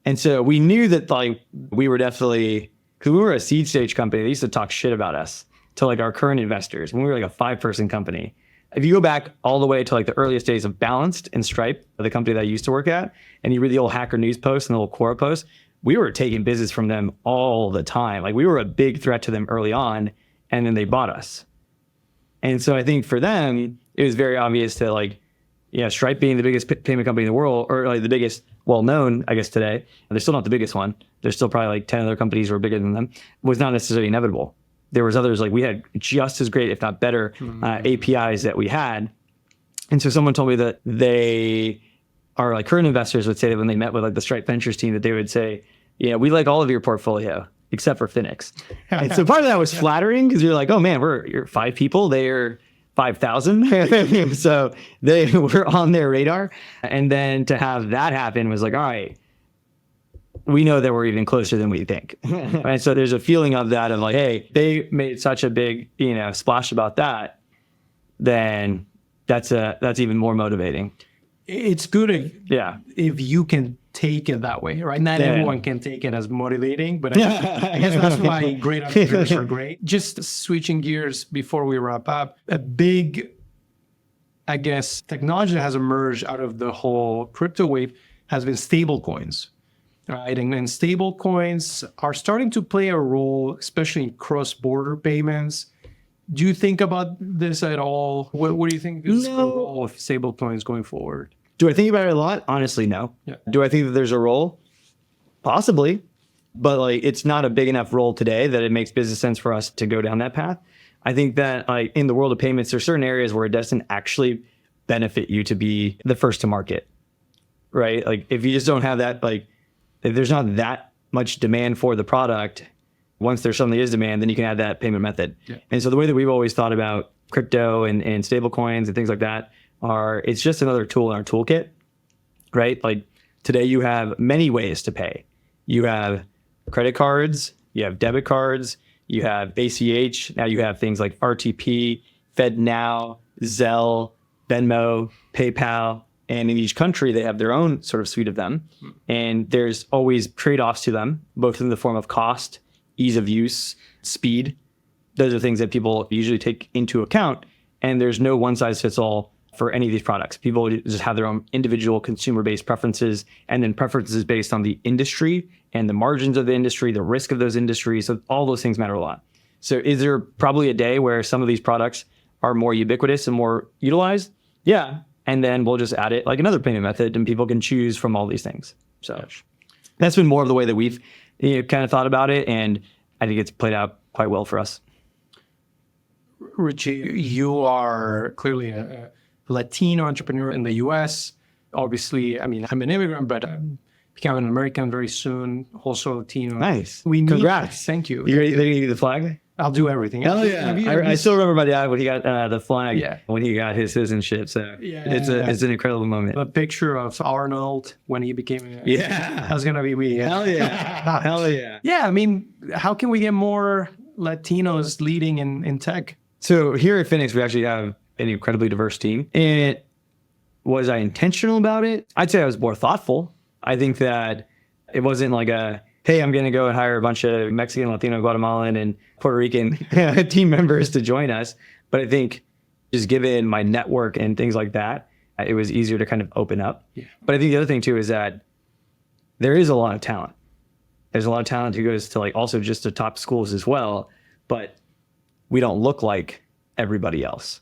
And so we knew that like we were definitely, because we were a seed stage company, they used to talk shit about us to like our current investors when we were like a 5-person company. If you go back all the way to like the earliest days of Balanced and Stripe, the company that I used to work at, and you read the old Hacker News posts and the old Quora posts, we were taking business from them all the time. Like we were a big threat to them early on, and then they bought us. And so I think for them, it was very obvious to like, Stripe being the biggest payment company in the world, or like the biggest, well-known, I guess today, they're still not the biggest one. There's still probably like 10 other companies who are bigger than them, was not necessarily inevitable. There was others, like we had just as great, if not better, APIs that we had. And so someone told me that they are like current investors would say that when they met with like the Stripe Ventures team, that they would say, we like all of your portfolio, except for Finix. And so part of that was flattering because you're like, oh man, you're 5 people. They're 5,000. So they were on their radar. And then to have that happen was like, all right, we know that we're even closer than we think. And so there's a feeling of that of like, hey, they made such a big, splash about that, then that's even more motivating. It's good if you can take it that way, right? Not everyone can take it as motivating, but I guess that's why great entrepreneurs are great. Just switching gears before we wrap up, a big, I guess, technology that has emerged out of the whole crypto wave has been stablecoins, right? And stablecoins are starting to play a role, especially in cross-border payments. Do you think about this at all? What do you think is the role of stablecoins going forward? Do I think about it a lot? Honestly, no. Yeah. Do I think that there's a role? Possibly. But like, it's not a big enough role today that it makes business sense for us to go down that path. I think that like in the world of payments, there's certain areas where it doesn't actually benefit you to be the first to market, right? Like if you just don't have that, like if there's not that much demand for the product, once there suddenly is demand, then you can add that payment method. Yeah. And so the way that we've always thought about crypto and stable coins and things like that it's just another tool in our toolkit, right? Like today you have many ways to pay. You have credit cards, you have debit cards, you have ACH, now you have things like RTP, FedNow, Zelle, Venmo, PayPal, and in each country they have their own sort of suite of them. And there's always trade-offs to them, both in the form of cost, ease of use, speed. Those are things that people usually take into account, and there's no one size fits all for any of these products. People just have their own individual consumer-based preferences, and then preferences based on the industry and the margins of the industry, the risk of those industries. So all those things matter a lot. So is there probably a day where some of these products are more ubiquitous and more utilized? Yeah. And then we'll just add it like another payment method and people can choose from all these things. So that's been more of the way that we've kind of thought about it. And I think it's played out quite well for us. Richie, you are clearly a Latino entrepreneur in the US. Obviously, I mean, I'm an immigrant, but I'm becoming an American very soon, also Latino. Nice. Congrats. Thank you. You ready to give you the flag? I'll do everything. Hell yeah. I still remember my dad when he got the flag, when he got his citizenship. So it's an incredible moment. A picture of Arnold when he became that's going to be me. Hell yeah. Hell yeah. Yeah, I mean, how can we get more Latinos leading in tech? So here at Finix, we actually have an incredibly diverse team. And was I intentional about it? I'd say I was more thoughtful. I think that it wasn't like hey, I'm going to go and hire a bunch of Mexican, Latino, Guatemalan, and Puerto Rican team members to join us. But I think just given my network and things like that, it was easier to kind of open up. Yeah. But I think the other thing too is that there is a lot of talent. There's a lot of talent who goes to like also just to top schools as well, but we don't look like everybody else.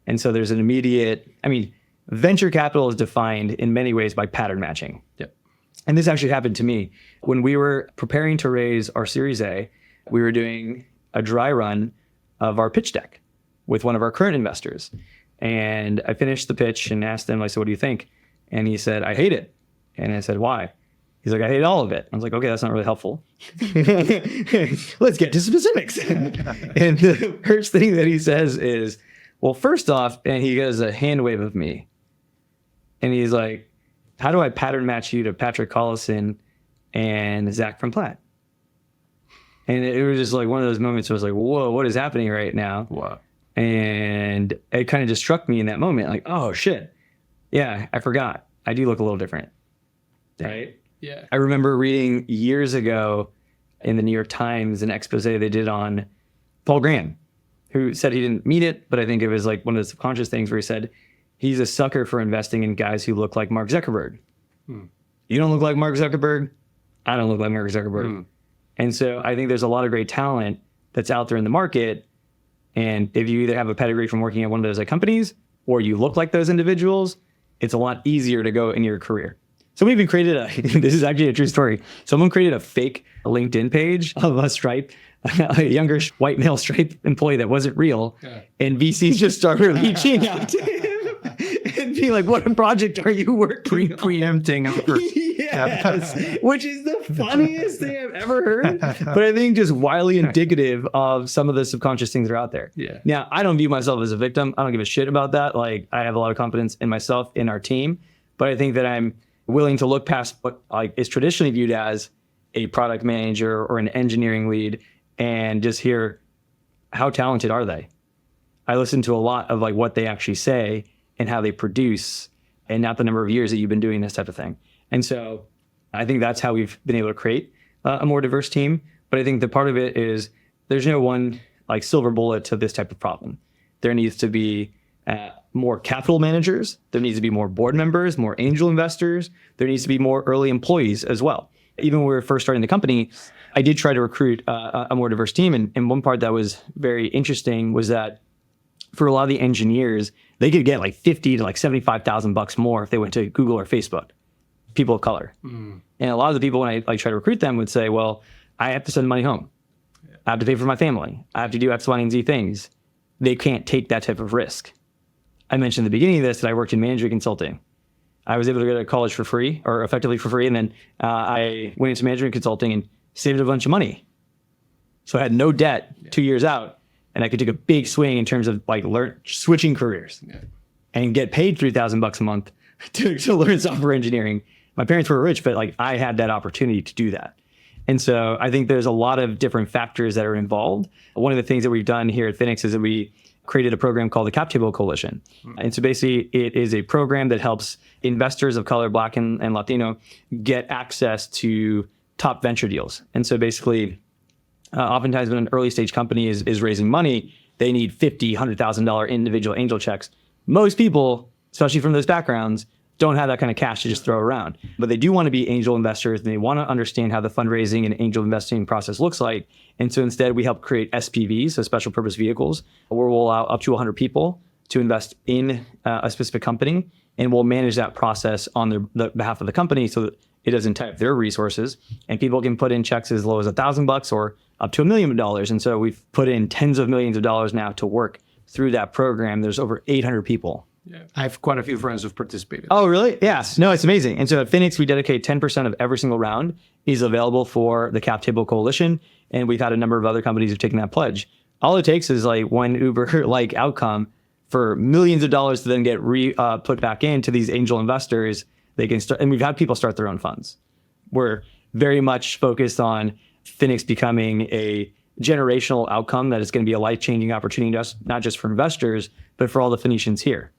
And so there's an immediate, venture capital is defined in many ways by pattern matching. Yep. And this actually happened to me. When we were preparing to raise our Series A, we were doing a dry run of our pitch deck with one of our current investors. And I finished the pitch and asked him, I said, what do you think? And he said, I hate it. And I said, why? He's like, I hate all of it. I was like, okay, that's not really helpful. Let's get to specifics. And the first thing that he says is, well, first off, and he does a hand wave of me. And he's like, how do I pattern match you to Patrick Collison and Zach from Platt? And it was just like one of those moments where I was like, whoa, what is happening right now? Wow. And it kind of just struck me in that moment, like, oh shit. Yeah, I forgot. I do look a little different. Right? Yeah. I remember reading years ago in the New York Times an expose they did on Paul Graham, who said he didn't mean it, but I think it was like one of the subconscious things where he said, he's a sucker for investing in guys who look like Mark Zuckerberg. You don't look like Mark Zuckerberg. I don't look like Mark Zuckerberg. And so I think there's a lot of great talent that's out there in the market. And if you either have a pedigree from working at one of those companies or you look like those individuals, it's a lot easier to go in your career. Someone even created this is actually a true story. Someone created a fake LinkedIn page of a Stripe, a younger white male Stripe employee that wasn't real. Yeah. And VCs just started reaching out to him and being like, what project are you working on? Preempting. Yes, which is the funniest thing I've ever heard. But I think just wildly indicative of some of the subconscious things that are out there. Yeah. Now, I don't view myself as a victim. I don't give a shit about that. Like, I have a lot of confidence in myself, in our team. But I think that I'm willing to look past what is traditionally viewed as a product manager or an engineering lead and just hear, how talented are they? I listen to a lot of like what they actually say and how they produce, and not the number of years that you've been doing this type of thing. And so I think that's how we've been able to create a more diverse team. But I think the part of it is there's no one like silver bullet to this type of problem. There needs to be more capital managers. There needs to be more board members, more angel investors. There needs to be more early employees as well. Even when we were first starting the company, I did try to recruit a more diverse team. And one part that was very interesting was that for a lot of the engineers, they could get like 50 to like 75,000 bucks more if they went to Google or Facebook, people of color. And a lot of the people, when I like try to recruit them, would say, well, I have to send money home. I have to pay for my family. I have to do X, Y, and Z things. They can't take that type of risk. I mentioned at the beginning of this that I worked in management consulting. I was able to go to college for free, or effectively for free. And then I went into management consulting and saved a bunch of money. So I had no debt 2 years out. And I could take a big swing in terms of like switching careers and get paid $3,000 a month to learn software engineering. My parents were rich, but like I had that opportunity to do that. And so I think there's a lot of different factors that are involved. One of the things that we've done here at Finix is that we created a program called the Cap Table Coalition. And so basically it is a program that helps investors of color, Black and Latino, get access to top venture deals. And so basically, oftentimes when an early stage company is raising money, they need $50,000, $100,000 individual angel checks. Most people, especially from those backgrounds, don't have that kind of cash to just throw around. But they do want to be angel investors, and they want to understand how the fundraising and angel investing process looks like. And so instead, we help create SPVs, so special purpose vehicles, where we'll allow up to 100 people to invest in a specific company, and we'll manage that process on the behalf of the company so that it doesn't tie up their resources. And people can put in checks as low as $1,000 or up to $1 million. And so we've put in tens of millions of dollars now to work through that program. There's over 800 people. Yeah. I have quite a few friends who've participated. Oh, really? Yeah. No, it's amazing. And so at Finix, we dedicate 10% of every single round is available for the Cap Table Coalition. And we've had a number of other companies who've taken that pledge. All it takes is like one Uber-like outcome for millions of dollars to then get put back into these angel investors. They can start, and we've had people start their own funds. We're very much focused on Finix becoming a generational outcome that is going to be a life-changing opportunity, not just for investors, but for all the Phoenicians here.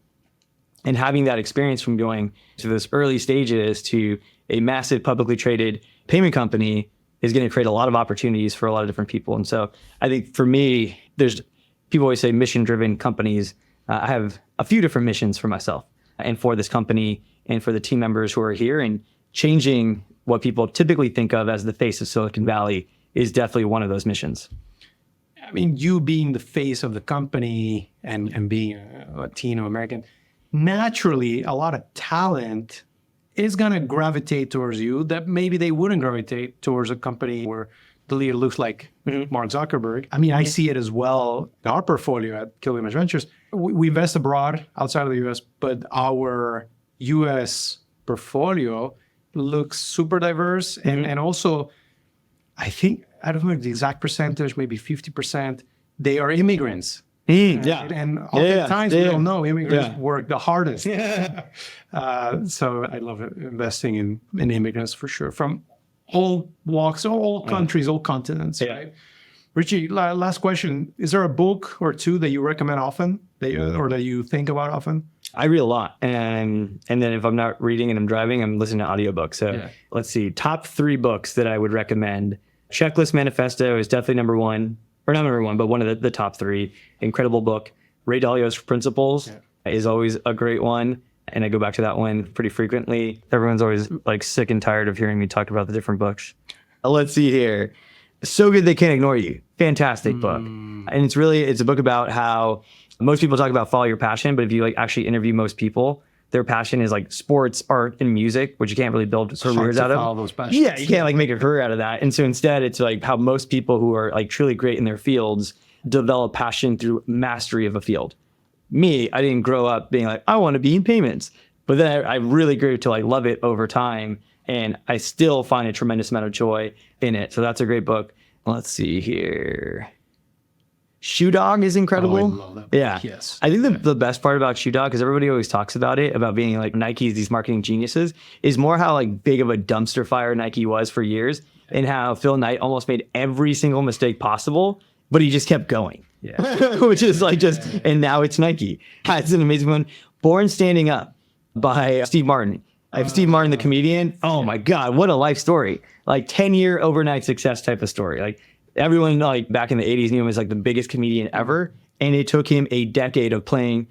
And having that experience from going to those early stages to a massive publicly traded payment company is going to create a lot of opportunities for a lot of different people. And so I think for me, people always say mission-driven companies. I have a few different missions for myself and for this company and for the team members who are here, and changing what people typically think of as the face of Silicon Valley is definitely one of those missions. I mean, you being the face of the company and being a Latino American, naturally, a lot of talent is going to gravitate towards you that maybe they wouldn't gravitate towards a company where the leader looks like Mark Zuckerberg. I mean, I see it as well in our portfolio at Co-Founder of Ventures. We invest abroad, outside of the US, but our US portfolio looks super diverse. And also, I think, I don't know the exact percentage, maybe 50%, they are immigrants. Yeah. And oftentimes we don't know immigrants work the hardest. So I love investing in immigrants for sure, from all walks, all countries, all continents. Right? Richie, last question. Is there a book or two that you recommend often or that you think about often? I read a lot. And then if I'm not reading and I'm driving, I'm listening to audiobooks. So let's see, top 3 books that I would recommend. Checklist Manifesto is definitely number one. Or not number one, but one of the top 3. Incredible book. Ray Dalio's Principles is always a great one. And I go back to that one pretty frequently. Everyone's always like sick and tired of hearing me talk about the different books. Let's see here. So Good They Can't Ignore You. Fantastic book. And it's a book about how most people talk about follow your passion, but if you like actually interview most people, their passion is like sports, art, and music, which you can't really build careers out of. Follow those passions. Yeah, you can't like make a career out of that. And so instead, it's like how most people who are like truly great in their fields develop passion through mastery of a field. Me, I didn't grow up being like, I want to be in payments. But then I really grew to like love it over time And I still find a tremendous amount of joy in it. So that's a great book. Let's see here. Shoe Dog is incredible. Oh, I love that book. Yeah. Yes. I think the best part about Shoe Dog, because everybody always talks about it, about being like Nike's these marketing geniuses, is more how like big of a dumpster fire Nike was for years, and how Phil Knight almost made every single mistake possible, but he just kept going. Yeah. Which is like and now it's Nike. It's an amazing one. Born Standing Up by Steve Martin. Steve Martin, the comedian. Oh my God, what a life story. Like 10-year overnight success type of story. Like everyone like back in the 80s knew him as like the biggest comedian ever. And it took him a decade of playing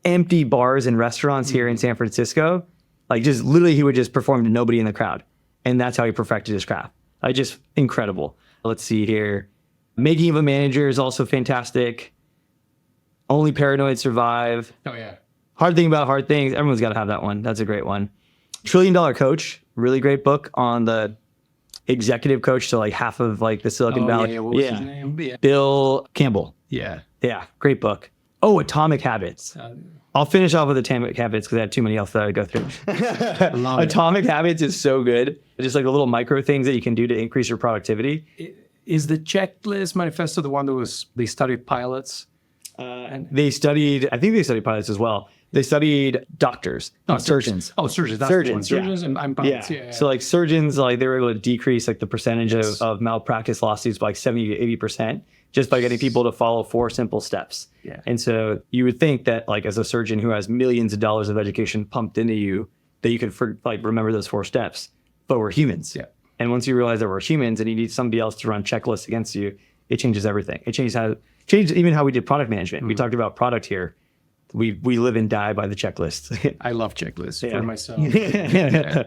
empty bars and restaurants here in San Francisco. Like just literally he would just perform to nobody in the crowd. And that's how he perfected his craft. Like just incredible. Let's see here. Making of a Manager is also fantastic. Only Paranoid Survive. Oh, yeah. Hard Thing About Hard Things. Everyone's got to have that one. That's a great one. $1 Trillion Coach. Really great book on the executive coach to like half of like the Silicon Valley. Yeah. What was his name? Yeah. Bill Campbell. Yeah. Yeah. Great book. Oh, Atomic Habits. I'll finish off with Atomic Habits because I have too many else that I go through. Atomic Habits is so good. Just like the little micro things that you can do to increase your productivity. Is the checklist manifesto the one that they studied pilots? I think they studied pilots as well. They studied doctors, surgeons. Oh, surgeons. That's Surgeons, the one. Surgeons and pilots. Yeah. So like surgeons, like they were able to decrease like the percentage of malpractice lawsuits by like 70 to 80% just by getting people to follow 4 simple steps. Yeah. And so you would think that like as a surgeon who has millions of dollars of education pumped into you, that you could remember those 4 steps, but we're humans. Yeah. And once you realize that we're humans and you need somebody else to run checklists against you, it changes everything. It changed even how we did product management. We talked about product here. We live and die by the checklist. I love checklists for myself. Yeah.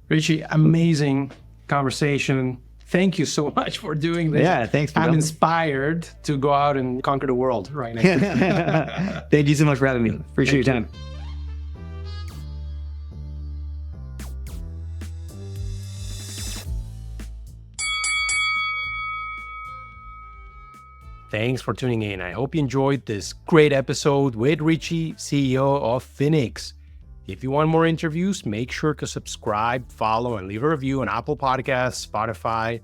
Richie, amazing conversation. Thank you so much for doing this. Yeah, thanks for I'm having me. inspired to go out and conquer the world right now. Thank you so much for having me. Appreciate your time. Thanks for tuning in. I hope you enjoyed this great episode with Richie, CEO of Finix. If you want more interviews, make sure to subscribe, follow, and leave a review on Apple Podcasts, Spotify,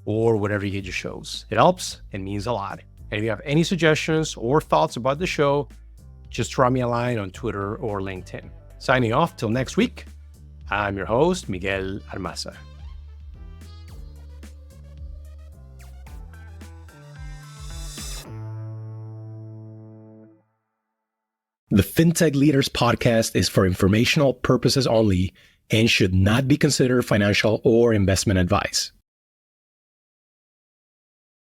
or whatever you get your shows. It helps and means a lot. And if you have any suggestions or thoughts about the show, just drop me a line on Twitter or LinkedIn. Signing off till next week, I'm your host, Miguel Armaza. The Fintech Leaders podcast is for informational purposes only and should not be considered financial or investment advice.